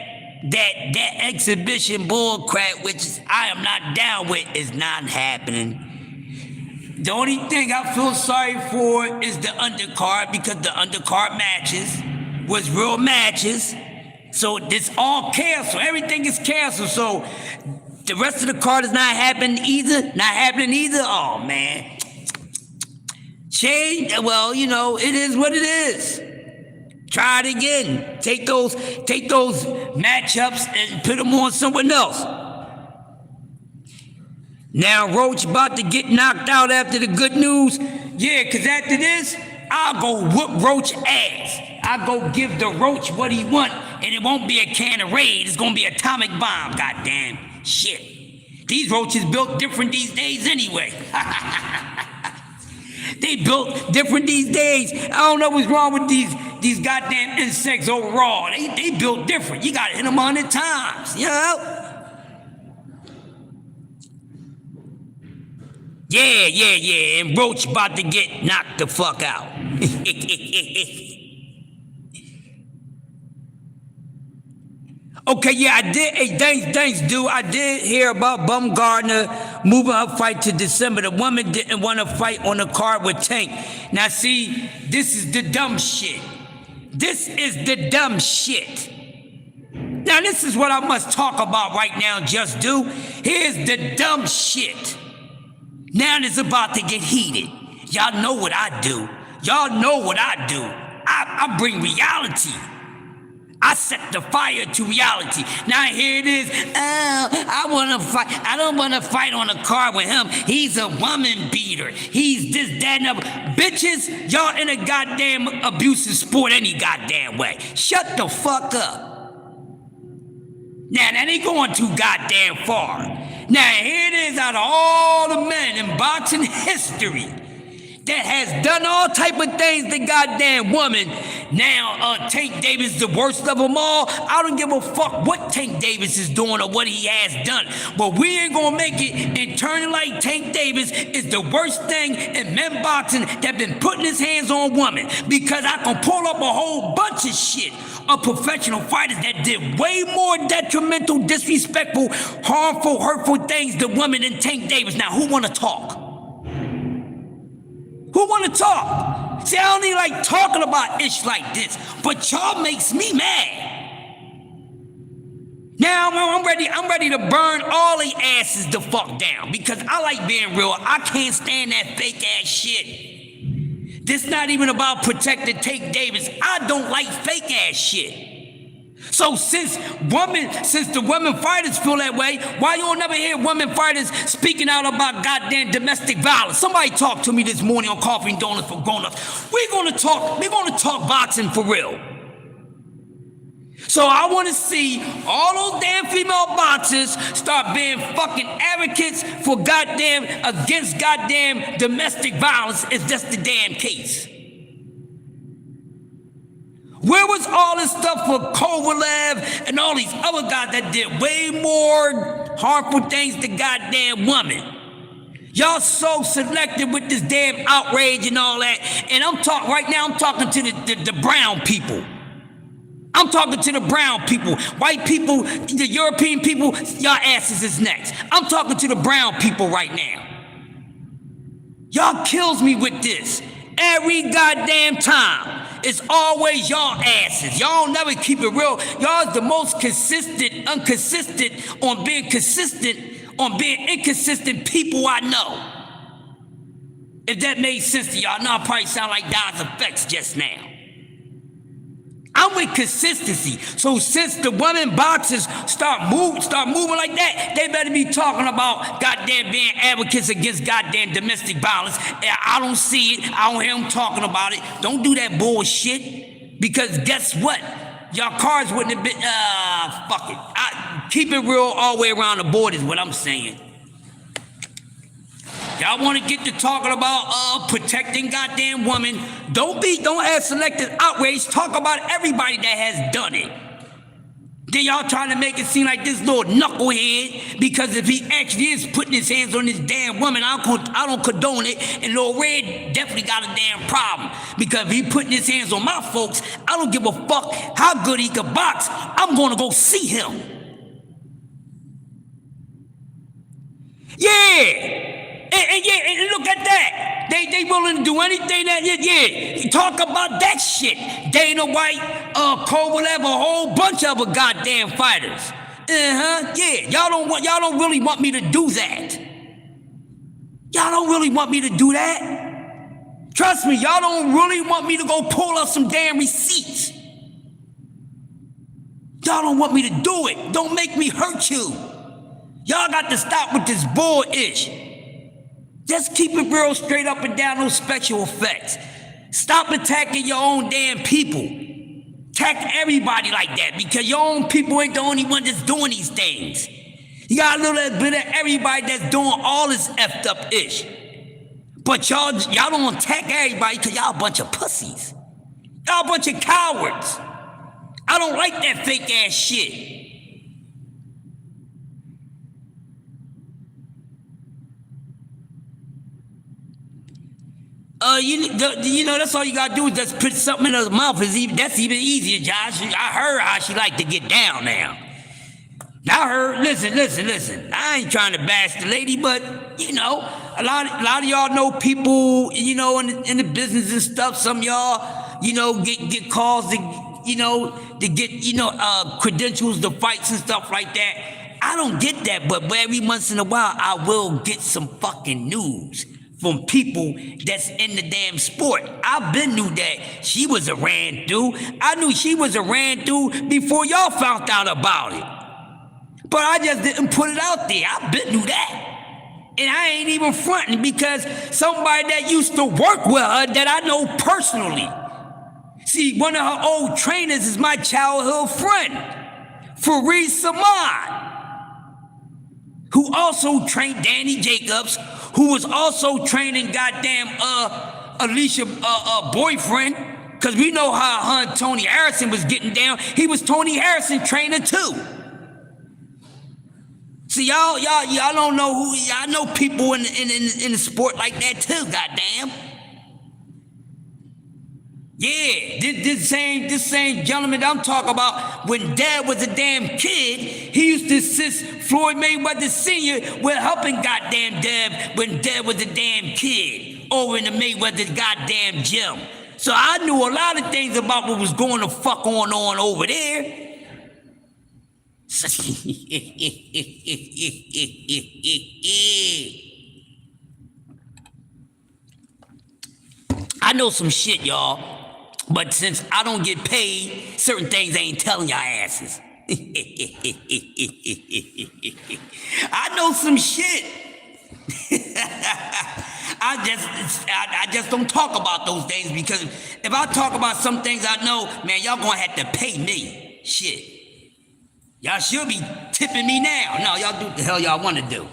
that exhibition bull crap, which I am not down with, is not happening. The only thing I feel sorry for is the undercard, because the undercard matches was real matches. So it's all canceled. Everything is canceled. So the rest of the card is not happening either. Oh, man. Shane, well, you know, it is what it is. Try it again. Take those matchups and put them on someone else. Now Roach about to get knocked out after the good news. Yeah, because after this, I'll go whoop Roach ass. I'll go give the Roach what he want, and it won't be a can of Raid. It's going to be atomic bomb, goddamn. Shit. These roaches built different these days anyway. They built different these days. I don't know what's wrong with these goddamn insects overall. They built different. You gotta hit them 100 times, you know? Yeah. And Roach about to get knocked the fuck out. Okay, yeah, I did. Hey, thanks, dude. I did hear about Bumgardner moving her fight to December. The woman didn't want to fight on the card with Tank. Now, see, this is the dumb shit. This is the dumb shit. Now, this is what I must talk about right now, Just Do. Here's the dumb shit. Now it's about to get heated. Y'all know what I do. I bring reality. I set the fire to reality. Now here it is. I want to fight. I don't want to fight on a car with him. He's a woman beater. He's this, that, and other. Bitches, y'all in a goddamn abusive sport any goddamn way. Shut the fuck up. Now, that ain't going too goddamn far. Now, here it is, out of all the men in boxing history that has done all type of things to goddamn woman. Now, Tank Davis the worst of them all. I don't give a fuck what Tank Davis is doing or what he has done. But we ain't gonna make it and turning like Tank Davis is the worst thing in men boxing that been putting his hands on women. Because I can pull up a whole bunch of shit of professional fighters that did way more detrimental, disrespectful, harmful, hurtful things to women than Tank Davis. Now, who wanna talk? Who want to talk? See, I don't even like talking about ish like this, but y'all makes me mad. Now I'm ready to burn all the asses the fuck down because I like being real. I can't stand that fake ass shit. This not even about protecting Tank Davis. I don't like fake ass shit. So since the women fighters feel that way, why you don't never hear women fighters speaking out about goddamn domestic violence? Somebody talked to me this morning on Coffee and Donuts for Grown-Ups. We're gonna talk boxing for real. So I want to see all those damn female boxers start being fucking advocates for against goddamn domestic violence if that's the damn case. Where was all this stuff for Kovalev and all these other guys that did way more harmful things to goddamn women? Y'all so selective with this damn outrage and all that. And I'm talking to the brown people. I'm talking to the brown people. White people, the European people, y'all asses is next. I'm talking to the brown people right now. Y'all kills me with this. Every goddamn time. It's always y'all asses. Y'all never keep it real. Y'all is the most consistent, on being inconsistent people I know. If that made sense to y'all, I probably sound like Don's Effects just now. I'm with consistency. So since the women boxers start moving like that, they better be talking about goddamn being advocates against goddamn domestic violence. I don't see it. I don't hear them talking about it. Don't do that bullshit. Because guess what? Y'all cars wouldn't have been, fuck it. Keep it real all the way around the board is what I'm saying. Y'all want to get to talking about protecting goddamn women. Don't have selective outrage. Talk about everybody that has done it. Then y'all trying to make it seem like this little knucklehead, because if he actually is putting his hands on this damn woman, I don't condone it. And Lil Red definitely got a damn problem. Because if he putting his hands on my folks, I don't give a fuck how good he can box. I'm going to go see him. Yeah. And look at that. They willing to do anything that, talk about that shit. Dana White, Kovalev, a whole bunch of other goddamn fighters. Y'all don't really want me to do that. Y'all don't really want me to do that. Trust me, y'all don't really want me to go pull up some damn receipts. Y'all don't want me to do it. Don't make me hurt you. Y'all got to stop with this bull-ish. Just keep it real straight up and down, no special effects. Stop attacking your own damn people. Attack everybody like that, because your own people ain't the only one that's doing these things. You got a little bit of everybody that's doing all this effed up ish. But y'all don't attack everybody because y'all a bunch of pussies. Y'all a bunch of cowards. I don't like that fake ass shit. That's all you gotta do is just put something in her mouth. That's even easier, Josh. I heard how she like to get down now. I heard, listen. I ain't trying to bash the lady, but, a lot of y'all know people, in the business and stuff. Some of y'all, get calls to get, credentials to fights and stuff like that. I don't get that, but every once in a while, I will get some fucking news from people that's in the damn sport. I been knew that she was a ran through. I knew she was a ran through before y'all found out about it. But I just didn't put it out there. I been knew that. And I ain't even fronting because somebody that used to work with her that I know personally. See, one of her old trainers is my childhood friend, Fareed Saman, who also trained Danny Jacobs, who was also training goddamn Alicia boyfriend, because we know how her and Tony Harrison was getting down. He was Tony Harrison trainer too. See, y'all don't know who, y'all know people in the sport like that too, goddamn. Yeah, this same gentleman that I'm talking about, when Dad was a damn kid, he used to assist Floyd Mayweather Sr. with helping goddamn Dad when Dad was a damn kid over in the Mayweather goddamn gym. So I knew a lot of things about what was going to fuck on over there. I know some shit, y'all, but since I don't get paid, certain things I ain't telling y'all asses. I know some shit. I just don't talk about those things, because if I talk about some things I know, man, y'all gonna have to pay me. Shit. Y'all should be tipping me now. No, y'all do what the hell y'all want to do.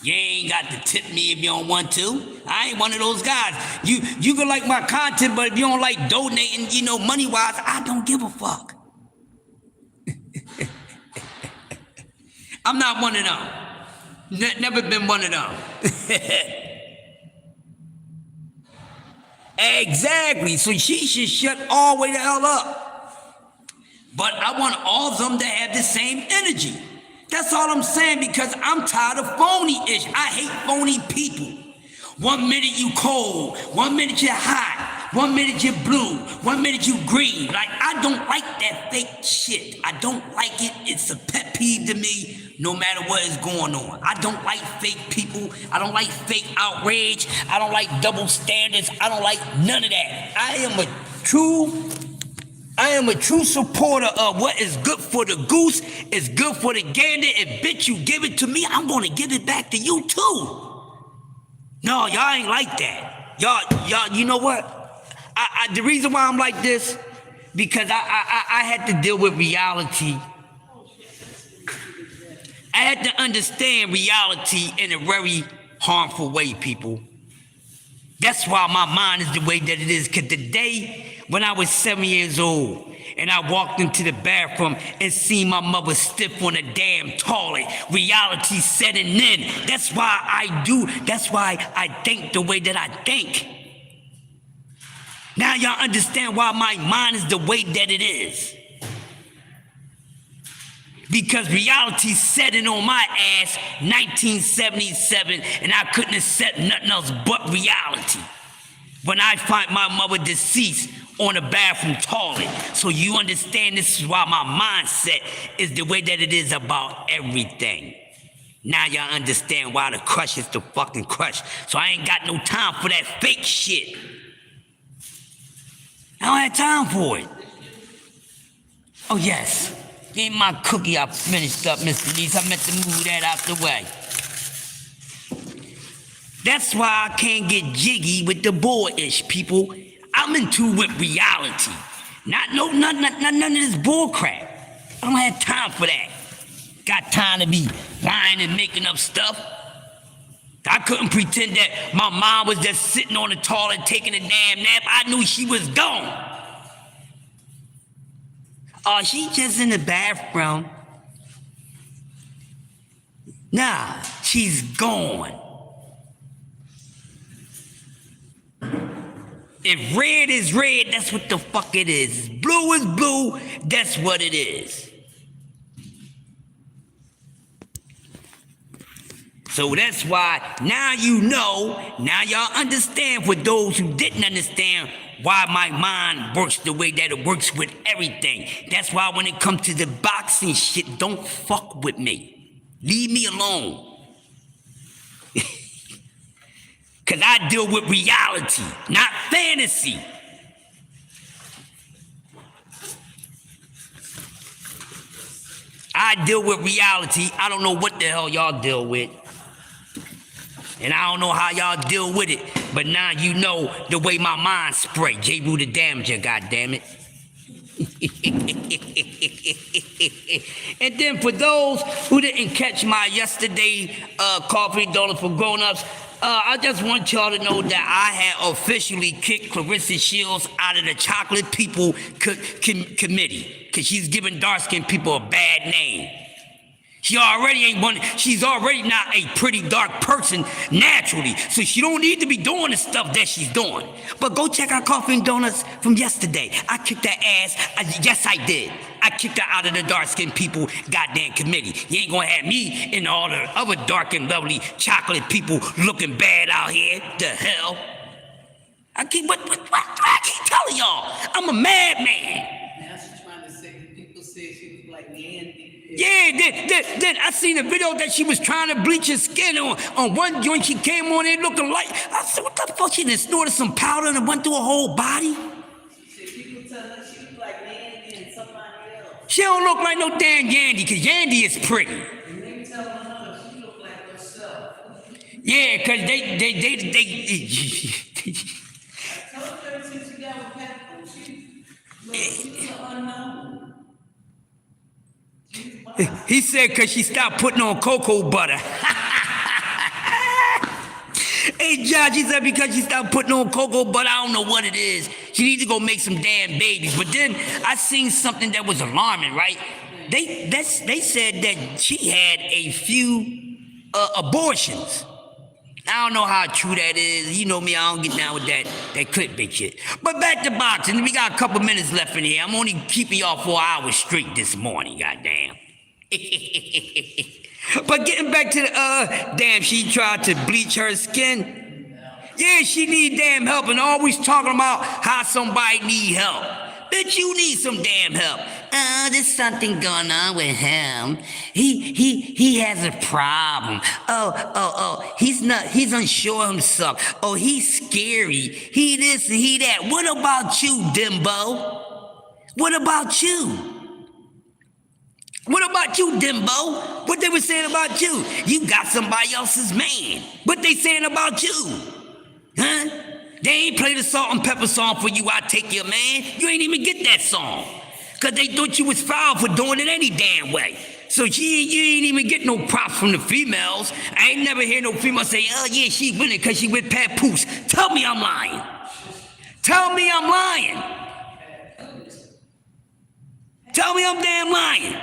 You ain't got to tip me if you don't want to. I ain't one of those guys. You can like my content, but if you don't like donating, money-wise, I don't give a fuck. I'm not one of them. Never been one of them. Exactly. So she should shut all the way the hell up. But I want all of them to have the same energy. That's all I'm saying, because I'm tired of phony-ish. I hate phony people. 1 minute you cold, 1 minute you're hot, 1 minute you're blue, 1 minute you green. Like, I don't like that fake shit. I don't like it. It's a pet peeve to me, no matter what is going on. I don't like fake people. I don't like fake outrage. I don't like double standards. I don't like none of that. I am a true supporter of what is good for the goose is good for the gander. If bitch you give it to me, I'm gonna give it back to you too. No, y'all ain't like that. Y'all, you know what? The reason why I'm like this, because I had to deal with reality. I had to understand reality in a very harmful way, people. That's why my mind is the way that it is, because the day when I was 7 years old and I walked into the bathroom and seen my mother stiff on a damn toilet, reality setting in. That's why I think the way that I think. Now y'all understand why my mind is the way that it is. Because reality setting on my ass 1977, and I couldn't accept nothing else but reality. When I find my mother deceased on a bathroom toilet. So you understand, this is why my mindset is the way that it is about everything. Now y'all understand why the crush is the fucking crush. So I ain't got no time for that fake shit. I don't have time for it. Oh yes, give me my cookie I finished up, Mr. Lees. I meant to move that out the way. That's why I can't get jiggy with the boy-ish, people. I'm into with reality. None of this bull crap. I don't have time for that. Got time to be lying and making up stuff. I couldn't pretend that my mom was just sitting on the toilet taking a damn nap. I knew she was gone. Oh, she just in the bathroom. Nah, she's gone. If red is red, that's what the fuck it is. Blue is blue, that's what it is. So that's why now you know, now y'all understand, for those who didn't understand, why my mind works the way that it works with everything. That's why when it comes to the boxing shit, don't fuck with me. Leave me alone. Because I deal with reality, not fantasy. I deal with reality. I don't know what the hell y'all deal with. And I don't know how y'all deal with it. But now you know the way my mind spray. J. Rue the Damager, goddammit. And then for those who didn't catch my yesterday coffee donuts for grown-ups, I just want y'all to know that I had officially kicked Clarissa Shields out of the Chocolate People Committee because she's giving dark-skinned people a bad name. She already ain't one. She's already not a pretty dark person naturally, so she don't need to be doing the stuff that she's doing. But go check out Coffee and Donuts from yesterday. I kicked that ass. Yes, I did. I kicked her out of the dark-skinned people goddamn committee. You ain't gonna have me and all the other dark and lovely chocolate people looking bad out here. The hell? I keep telling y'all, I'm a madman. Now she's trying to say people say she was like Andy. Yeah, then I seen a video that she was trying to bleach her skin on one joint. She came on there looking like, I said, what the fuck? She just snorted some powder and it went through her whole body? She said people tell her she look like Andy and somebody else. She don't look like no damn Yandy, because Yandy is pretty. And they tell her she look like herself. Yeah, because they I told her since she got with Pepper, she's an unknown. He said because she stopped putting on cocoa butter. Hey, Josh, he said because she stopped putting on cocoa butter, I don't know what it is. She needs to go make some damn babies. But then I seen something that was alarming, right? They said that she had a few abortions. I don't know how true that is. You know me, I don't get down with that clickbait shit. But back to boxing. We got a couple minutes left in here. I'm only keeping y'all 4 hours straight this morning, goddamn. But getting back to the, damn, she tried to bleach her skin. Yeah, she need damn help and always talking about how somebody need help. Bitch, you need some damn help. There's something going on with him. He has a problem. He's unsure himself. Oh, he's scary. He this and he that. What about you, Dimbo? What about you? What about you, Dimbo? What they were saying about you? You got somebody else's man. What they saying about you? Huh? They ain't played a salt and pepper song for you, I Take Your Man. You ain't even get that song. Because they thought you was foul for doing it any damn way. So you ain't even get no props from the females. I ain't never hear no female say, oh yeah, she winning because she with Papoose. Tell me I'm lying. Tell me I'm lying. Tell me I'm damn lying.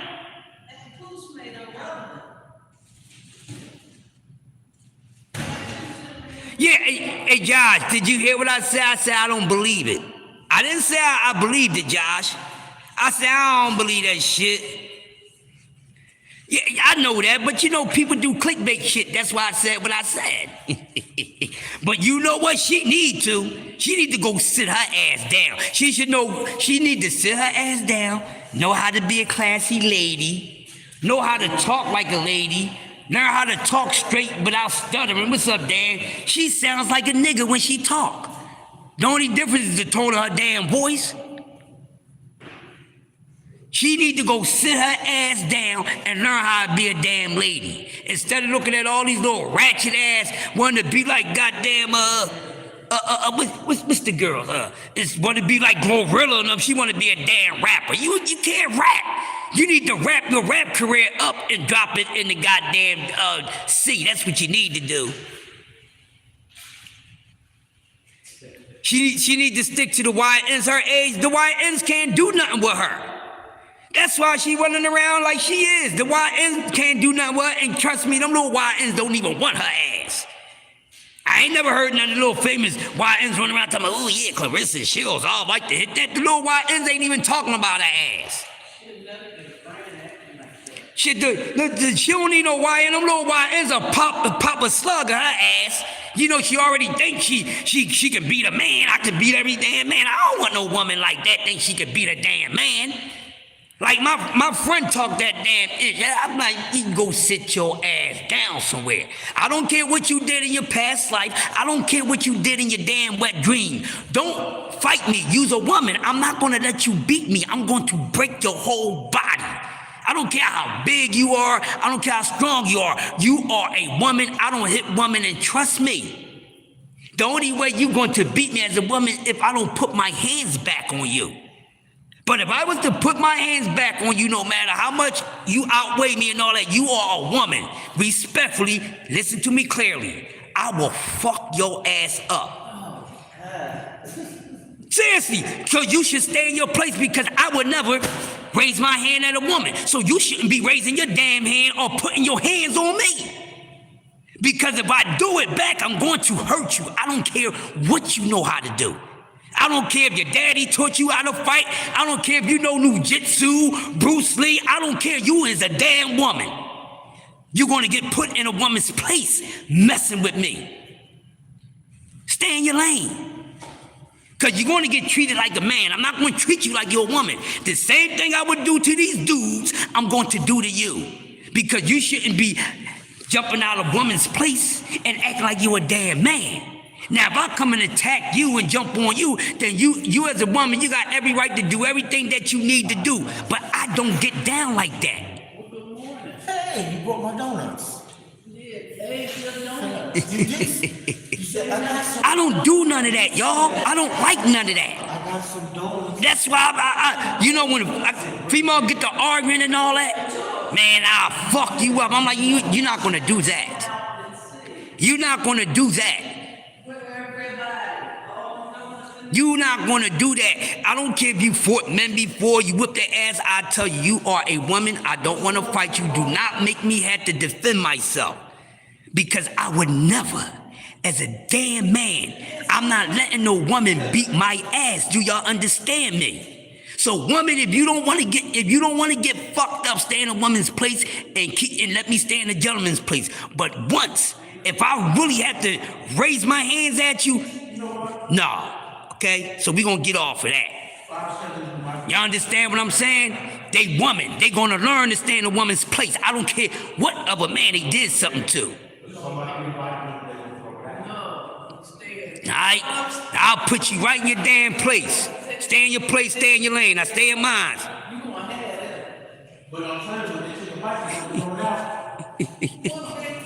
Yeah, hey, Josh, did you hear what I said? I said I don't believe it. I didn't say I believed it, Josh. I said I don't believe that shit. Yeah, I know that, but you know people do clickbait shit. That's why I said what I said. But you know what she need to? She need to go sit her ass down. She should know, she need to sit her ass down, know how to be a classy lady, know how to talk like a lady, learn how to talk straight without stuttering. What's up, Dan? She sounds like a nigga when she talk. The only difference is the tone of her damn voice. She need to go sit her ass down and learn how to be a damn lady. Instead of looking at all these little ratchet ass wanting to be like goddamn, what's the girl? Is want to be like Glorilla and them. She want to be a damn rapper. You can't rap. You need to wrap your rap career up and drop it in the goddamn sea. That's what you need to do. She need to stick to the YNs her age. The YNs can't do nothing with her. That's why she running around like she is. The YNs can't do nothing with her, and trust me, them little YNs don't even want her ass. I ain't never heard none of the little famous YNs running around talking about, oh yeah, Clarissa Shields, I like to hit that. The little YNs ain't even talking about her ass. She don't need no YN. Them little YNs are pop a slug on her ass. You know, she already thinks she can beat a man. I can beat every damn man. I don't want no woman like that think she can beat a damn man. Like my friend talked that damn ish. I'm like, you can go sit your ass down somewhere. I don't care what you did in your past life. I don't care what you did in your damn wet dream. Don't fight me. You's a woman. I'm not gonna let you beat me. I'm going to break your whole body. I don't care how big you are. I don't care how strong you are. You are a woman. I don't hit women, and trust me, the only way you're going to beat me as a woman if I don't put my hands back on you. But if I was to put my hands back on you, no matter how much you outweigh me and all that, you are a woman. Respectfully, listen to me clearly. I will fuck your ass up. Seriously, so you should stay in your place because I would never raise my hand at a woman. So you shouldn't be raising your damn hand or putting your hands on me. Because if I do it back, I'm going to hurt you. I don't care what you know how to do. I don't care if your daddy taught you how to fight. I don't care if you know Jiu-Jitsu, Bruce Lee. I don't care. You is a damn woman. You're going to get put in a woman's place messing with me. Stay in your lane. Because you're going to get treated like a man. I'm not going to treat you like you're a woman. The same thing I would do to these dudes, I'm going to do to you. Because you shouldn't be jumping out of a woman's place and acting like you're a damn man. Now, if I come and attack you and jump on you, then you as a woman, you got every right to do everything that you need to do. But I don't get down like that. Hey, you brought my donuts. I don't do none of that, y'all. I don't like none of that. I got some donuts. That's why I you know, when a female get to arguing and all that, man, I'll fuck you up. I'm like, you're not gonna do that. You're not gonna do that. You're not gonna do that. I don't care if you fought men before, you whipped their ass. I tell you, you are a woman. I don't want to fight you. Do not make me have to defend myself. Because I would never, as a damn man, I'm not letting no woman beat my ass. Do y'all understand me? So, woman, if you don't want to get fucked up, stay in a woman's place and let me stay in a gentleman's place. But once, if I really have to raise my hands at you, no. Okay, so we gonna get off of that. Y'all understand what I'm saying? They woman, they gonna learn to stay in a woman's place. I don't care what other man they did something to. Alright? I'll put you right in your damn place. Stay in your place, stay in your lane. I stay in mine. But I'm trying to take a bite and throw it out. Once they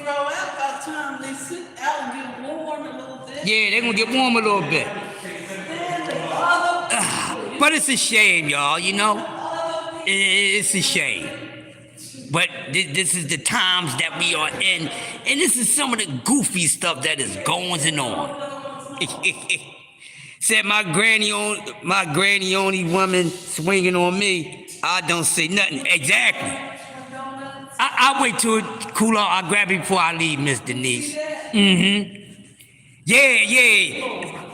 throw out, by the time they sit out and get warm a little bit. Yeah, they gonna get warm a little bit. But it's a shame, y'all, you know? It's a shame. But this is the times that we are in, and this is some of the goofy stuff that is going on. Said my granny only woman swinging on me, I don't say nothing. Exactly. I'll wait till it cool off. I'll grab it before I leave, Miss Denise. Mm-hmm. Yeah.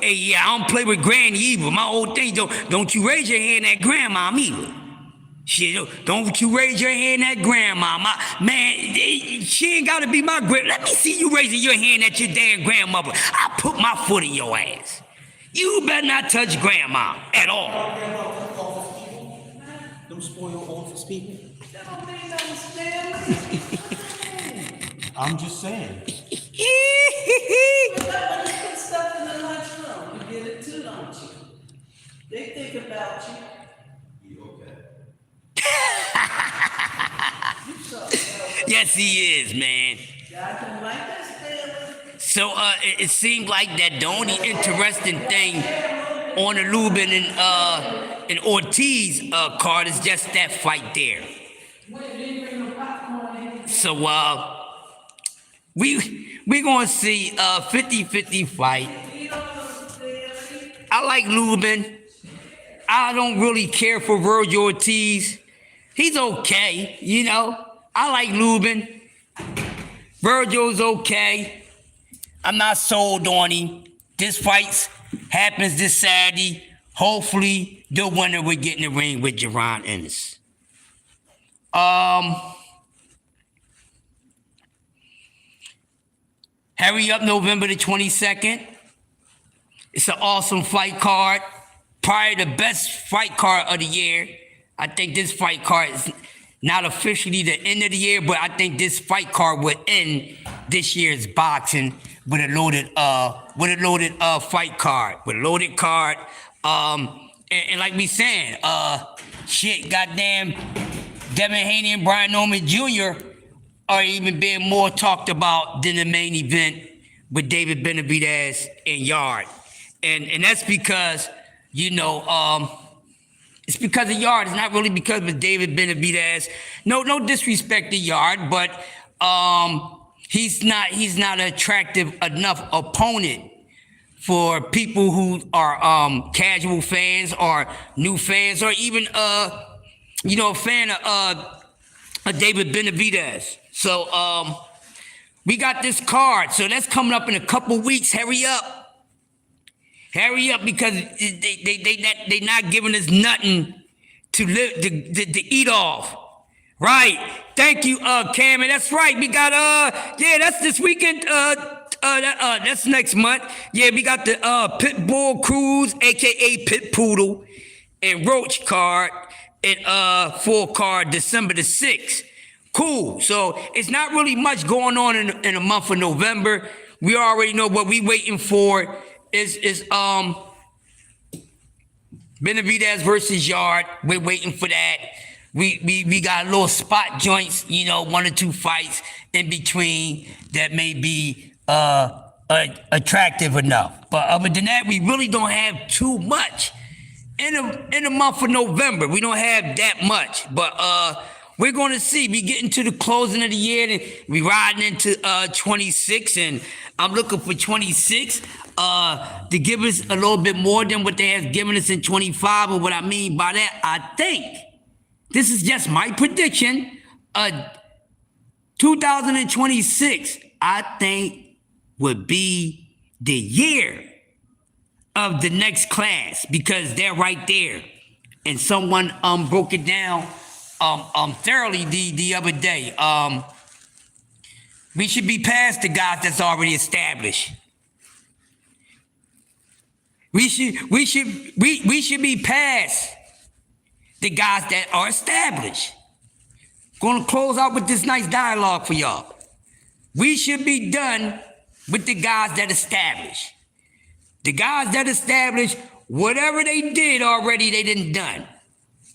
Hey, yeah, I don't play with granny either. My old thing, don't you raise your hand at grandma either. Shit, don't you raise your hand at grandma. Man, she ain't gotta be my grandma. Let me see you raising your hand at your damn grandmother. I'll put my foot in your ass. You better not touch grandma at all. Don't spoil your office people. That don't mean nothing, Stanley. I'm just saying. But when you put stuff in the lunchroom, you get it too, don't you? They think about you. Yes, he is, man. God don't like that, Stanley. So it seemed like that the only interesting thing on the Lubin and Ortiz card is just that fight there. So we gonna see a 50-50 fight. I like Lubin. I don't really care for Virgil Ortiz. He's okay, you know. I like Lubin. Virgil's okay. I'm not sold on him. This fight happens this Saturday. Hopefully, the winner will get in the ring with Jaron Ennis. Hurry up, November the 22nd. It's an awesome fight card. Probably the best fight card of the year. I think this fight card is not officially the end of the year, but I think this fight card would end this year's boxing with a loaded fight card, with a loaded card. And like we saying, shit, goddamn, Devin Haney and Brian Norman Jr. are even being more talked about than the main event with David Benavidez and Yard. And that's because, you know, it's because of Yard. It's not really because of David Benavidez. No disrespect to Yard, but he's not an attractive enough opponent for people who are casual fans or new fans or even you know, a fan of David Benavidez. So we got this card. So that's coming up in a couple weeks. Hurry up. Hurry up, because they not giving us nothing to live to eat off. Right. Thank you, Cam. And that's right. We got yeah, that's this weekend. That's next month. Yeah, we got the Pitbull Cruise, aka Pit Poodle, and Roach card at full card December the 6th. Cool. So it's not really much going on in the month of November. We already know what we waiting for is Benavidez versus Yard. We're waiting for that. We got little spot joints, you know, 1 or 2 fights in between that may be attractive enough. But other than that, we really don't have too much in the month of November. We don't have that much. But we're going to see. We getting to the closing of the year, and we riding into 26, and I'm looking for 26 to give us a little bit more than what they have given us in 25. And what I mean by that, I think, this is just my prediction, 2026, I think, would be the year of the next class, because they're right there. And someone broke it down thoroughly the other day. We should be past the guys that's already established. We should be past the guys that are established. Gonna close out with this nice dialogue for y'all. We should be done with the guys that established. The guys that established, whatever they did already, they didn't done.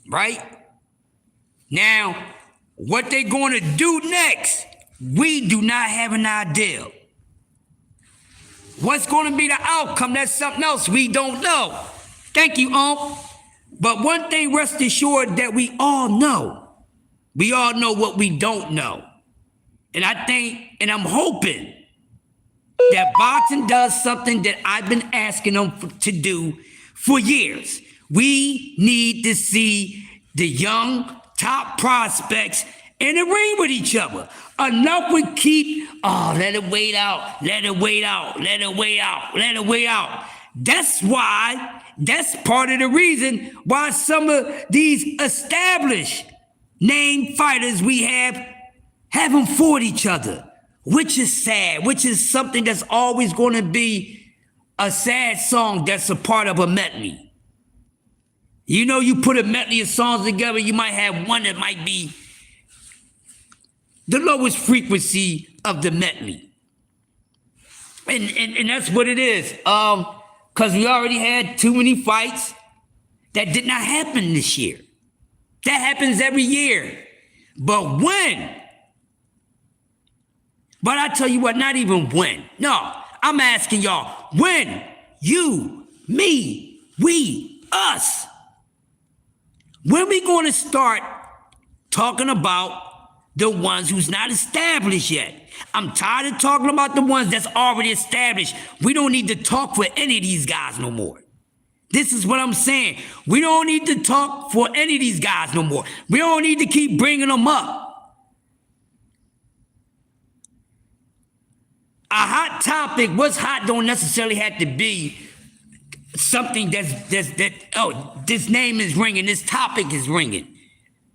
Right? Now, what they gonna do next, we do not have an idea. What's gonna be the outcome? That's something else we don't know. Thank you, Unc. But one thing, rest assured, that we all know. We all know what we don't know. And I think, and I'm hoping, that boxing does something that I've been asking them to do for years. We need to see the young top prospects in the ring with each other. Enough would keep, let it wait out, let it wait out, let it wait out, let it wait out. That's part of the reason why some of these established name fighters we haven't fought each other, which is sad, which is something that's always going to be a sad song that's a part of a medley. You know, you put a medley of songs together, you might have one that might be the lowest frequency of the medley. And that's what it is. Because we already had too many fights that did not happen this year. That happens every year. But when? But I tell you what, not even when. No, I'm asking y'all, when? You, me, we, us. When we going to start talking about the ones who's not established yet? I'm tired of talking about the ones that's already established. We don't need to talk for any of these guys no more. This is what I'm saying. We don't need to talk for any of these guys no more. We don't need to keep bringing them up. A hot topic, what's hot don't necessarily have to be something this name is ringing, this topic is ringing.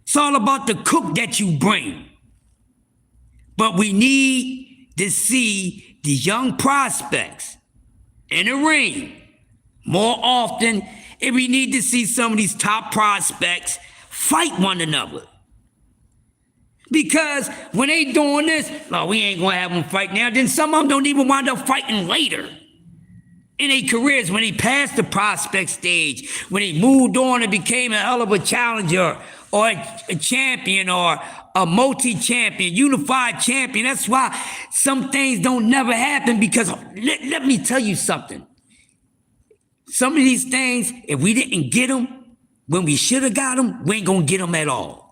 It's all about the cook that you bring. But we need to see the young prospects in the ring more often, and we need to see some of these top prospects fight one another. Because when they doing this, no, we ain't gonna have them fight now. Then some of them don't even wind up fighting later in their careers when they passed the prospect stage, when they moved on and became a hell of a challenger or a champion or a multi-champion, unified champion. That's why some things don't never happen, because let me tell you something. Some of these things, if we didn't get them when we should have got them, we ain't gonna get them at all.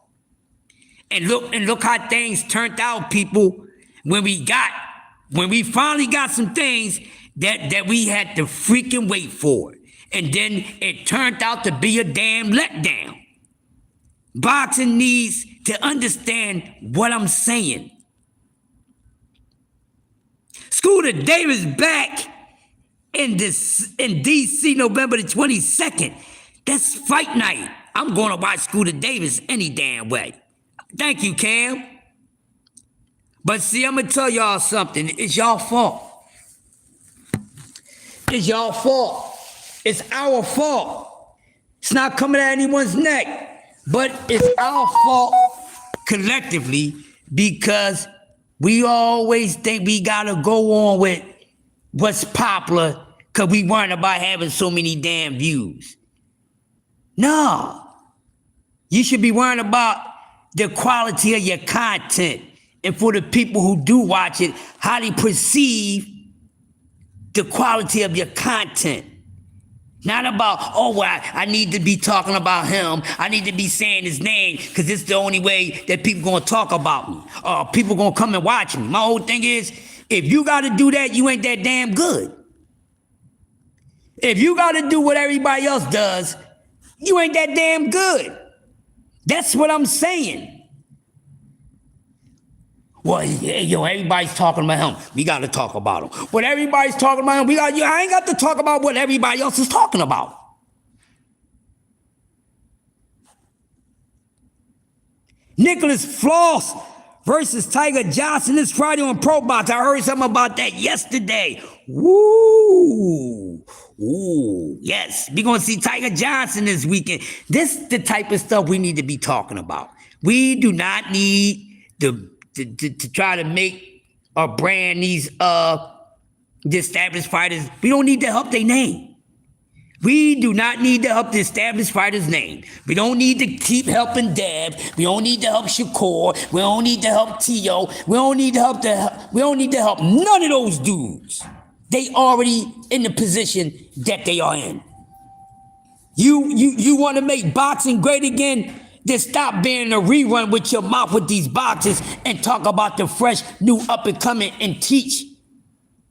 And look how things turned out, people, when we finally got some things that we had to freaking wait for. And then it turned out to be a damn letdown. Boxing needs to understand what I'm saying. Scooter Davis back in DC November the 22nd. That's fight night. I'm going to watch Scooter Davis any damn way. Thank you, Cam. But see, I'm going to tell y'all something. It's y'all fault. It's y'all fault. It's our fault. It's not coming at anyone's neck. But it's our fault collectively, because we always think we got to go on with what's popular because we worrying about having so many damn views. No. You should be worrying about the quality of your content, and for the people who do watch it, how they perceive the quality of your content. Not about, oh, well, I need to be talking about him. I need to be saying his name because it's the only way that people going to talk about me. People going to come and watch me. My whole thing is, if you got to do that, you ain't that damn good. If you got to do what everybody else does, you ain't that damn good. That's what I'm saying. Well, everybody's talking about him. We got to talk about him. What everybody's talking about him, I ain't got to talk about what everybody else is talking about. Nicholas Floss versus Tiger Johnson this Friday on ProBox. I heard something about that yesterday. Woo! Ooh, yes. We're going to see Tiger Johnson this weekend. This is the type of stuff we need to be talking about. We do not need to try to make or brand these the established fighters. We don't need to help their name. We do not need to help the established fighter's name. We don't need to keep helping Deb. We don't need to help Shakur. We don't need to help Tio. We don't need to help none of those dudes. They already in the position that they are in. You want to make boxing great again? Then stop being a rerun with your mouth with these boxes and talk about the fresh, new up and coming, and teach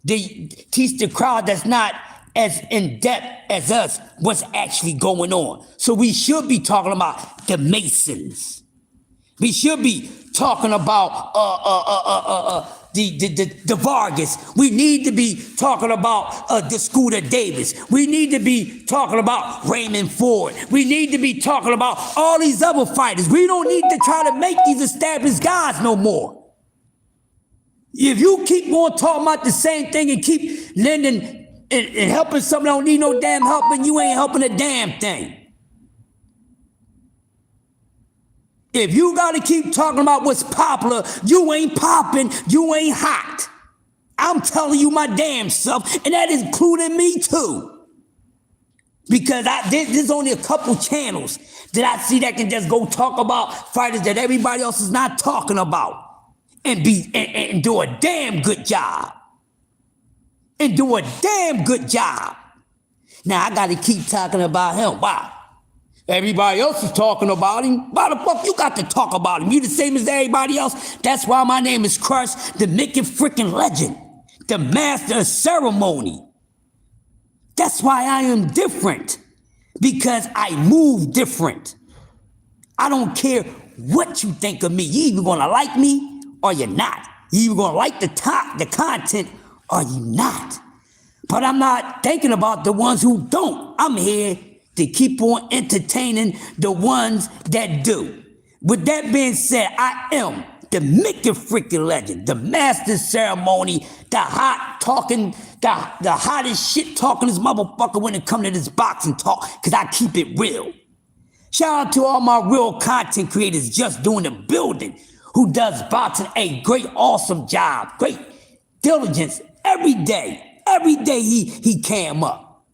the crowd that's not as in depth as us what's actually going on. So we should be talking about the Masons. We should be talking about the Vargas. We need to be talking about the Scooter Davis. We need to be talking about Raymond Ford. We need to be talking about all these other fighters. We don't need to try to make these established guys no more. If you keep on talking about the same thing and keep lending and helping something that don't need no damn help, and you ain't helping a damn thing. If you got to keep talking about what's popular, you ain't popping, you ain't hot. I'm telling you my damn self, and that is including me too. Because there's only a couple channels that I see that can just go talk about fighters that everybody else is not talking about and do a damn good job. And do a damn good job. Now I got to keep talking about him. Why? Everybody else is talking about him. Why the fuck you got to talk about him? You the same as everybody else? That's why my name is Crush, the Mickey freaking legend, the master of ceremony. That's why I am different, because I move different. I don't care what you think of me. You either gonna like me or you're not. You either gonna like the content or you not. But I'm not thinking about the ones who don't. I'm here to keep on entertaining the ones that do. With that being said, I am the Mickey freaking legend, the master ceremony, the hot talking, the hottest shit talking this motherfucker when it comes to this boxing talk, because I keep it real. Shout out to all my real content creators just doing the building, who does boxing a great, awesome job, great diligence every day. Every day he came up.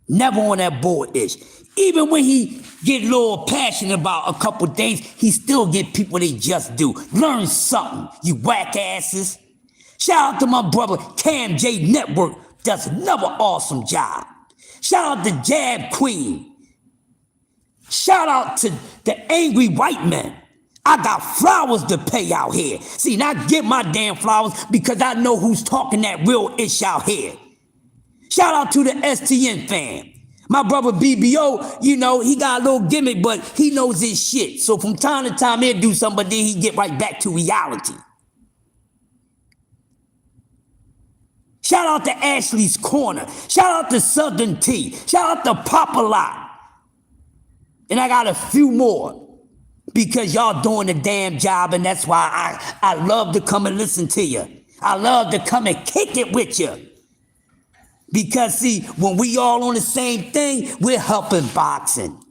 Never on that bull-ish. Even when he get a little passionate about a couple things, he still get people they just do. Learn something, you whack asses. Shout out to my brother Cam J Network, does another awesome job. Shout out to Jab Queen. Shout out to the Angry White Man. I got flowers to pay out here. See, and I get my damn flowers because I know who's talking that real ish out here. Shout out to the STN fam. My brother BBO, you know, he got a little gimmick, but he knows his shit. So from time to time, he'll do something, but then he get right back to reality. Shout out to Ashley's Corner. Shout out to Southern Tea. Shout out to Papa Lot. And I got a few more because y'all doing the damn job, and that's why I love to come and listen to you. I love to come and kick it with you. Because see, when we all on the same thing, we're helping boxing.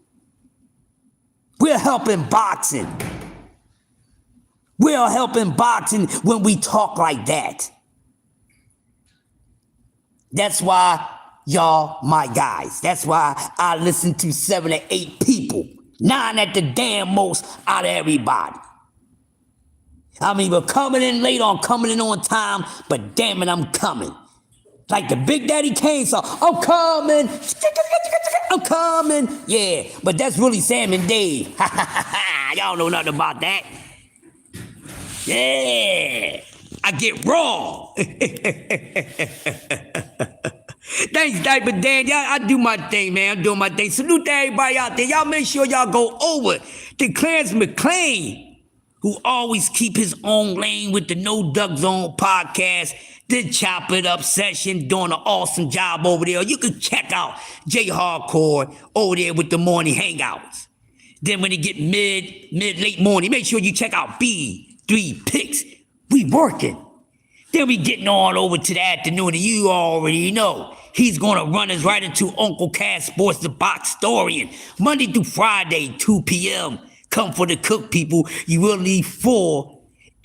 We're helping boxing. We're helping boxing when we talk like that. That's why y'all my guys. That's why I listen to 7 to 8 people. 9 at the damn most out of everybody. I'm either coming in late or I'm coming in on time, but damn it, I'm coming. Like the Big Daddy Kane song, I'm coming, I'm coming. Yeah, but that's really Sam and Dave. Y'all know nothing about that. Yeah, I get raw. Thanks, Diaper Dan. Y'all, I do my thing, man. I'm doing my thing. Salute to everybody out there. Y'all make sure y'all go over to Clarence McClain, who always keep his own lane with the No Duck Zone podcast. The Chop It Up session, doing an awesome job over there. You can check out J Hardcore over there with the morning hangouts. Then when it get late morning, make sure you check out B3 Picks. We working. Then we getting on over to the afternoon, and you already know he's gonna run us right into Uncle Cass Sports the Box Historian. Monday through Friday, 2 p.m. Come for the cook, people. You will need 4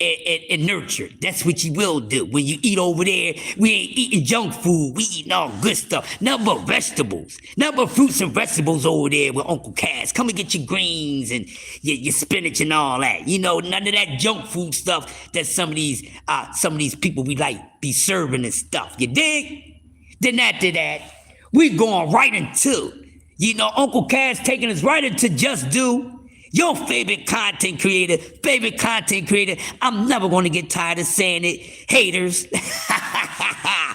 and nurture. That's what you will do. When you eat over there, we ain't eating junk food. We eating all good stuff. Nothing but vegetables. Nothing but fruits and vegetables over there with Uncle Cass. Come and get your greens and your spinach and all that. You know, none of that junk food stuff that some of these people we like be serving and stuff. You dig? Then after that, we going right into, you know, Uncle Cass taking us right into Just Do. Your favorite content creator. I'm never going to get tired of saying it. Haters.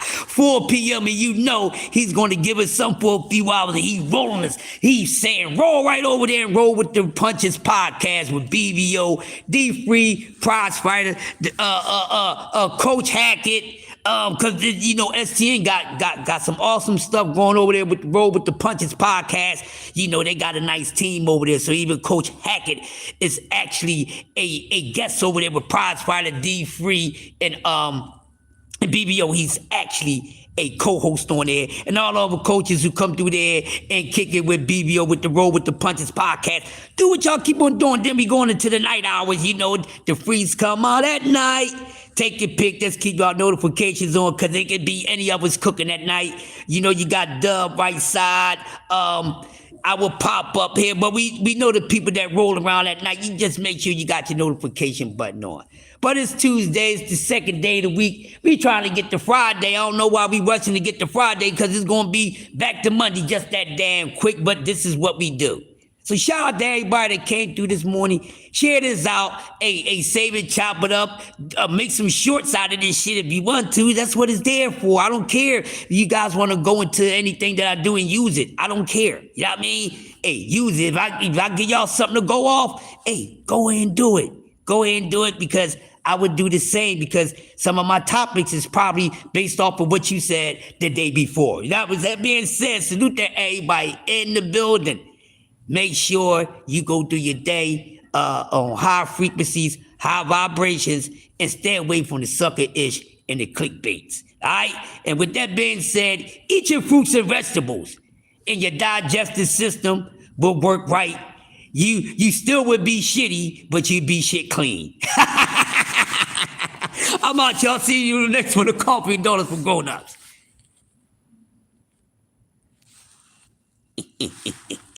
4 p.m. and you know he's going to give us some for a few hours and he's rolling us. He's saying roll right over there and roll with the Punches podcast with BBO, D-Free, Prize Fighter, Coach Hackett. Cause you know STN got some awesome stuff going over there with Roll with the Punches podcast. You know they got a nice team over there. So even Coach Hackett is actually a guest over there with Prize Fighter, D-Free, and BBO. He's actually a co-host on there, and all other coaches who come through there and kick it with BBO with the Roll with the Punches podcast. Do what y'all keep on doing. Then we going into the night hours. You know the freeze come out at night. Take your pick. Just keep your notifications on because it could be any of us cooking at night. You know, you got Dub right side. I will pop up here, but we know the people that roll around at night. You just make sure you got your notification button on. But it's Tuesday. It's the second day of the week. We trying to get to Friday. I don't know why we rushing to get to Friday because it's going to be back to Monday just that damn quick, but this is what we do. So shout out to everybody that came through this morning. Share this out. Save it, chop it up. Make some shorts out of this shit if you want to. That's what it's there for. I don't care if you guys want to go into anything that I do and use it. I don't care. You know what I mean? Hey, use it. If I give y'all something to go off, hey, go ahead and do it. Go ahead and do it because I would do the same because some of my topics is probably based off of what you said the day before. That being said, salute to everybody in the building. Make sure you go through your day on high frequencies, high vibrations, and stay away from the sucker-ish and the clickbaits. All right? And with that being said, eat your fruits and vegetables, and your digestive system will work right. You still would be shitty, but you'd be shit clean. I'm out, y'all. See you in the next one. The Coffee and Donuts for Grown Ups.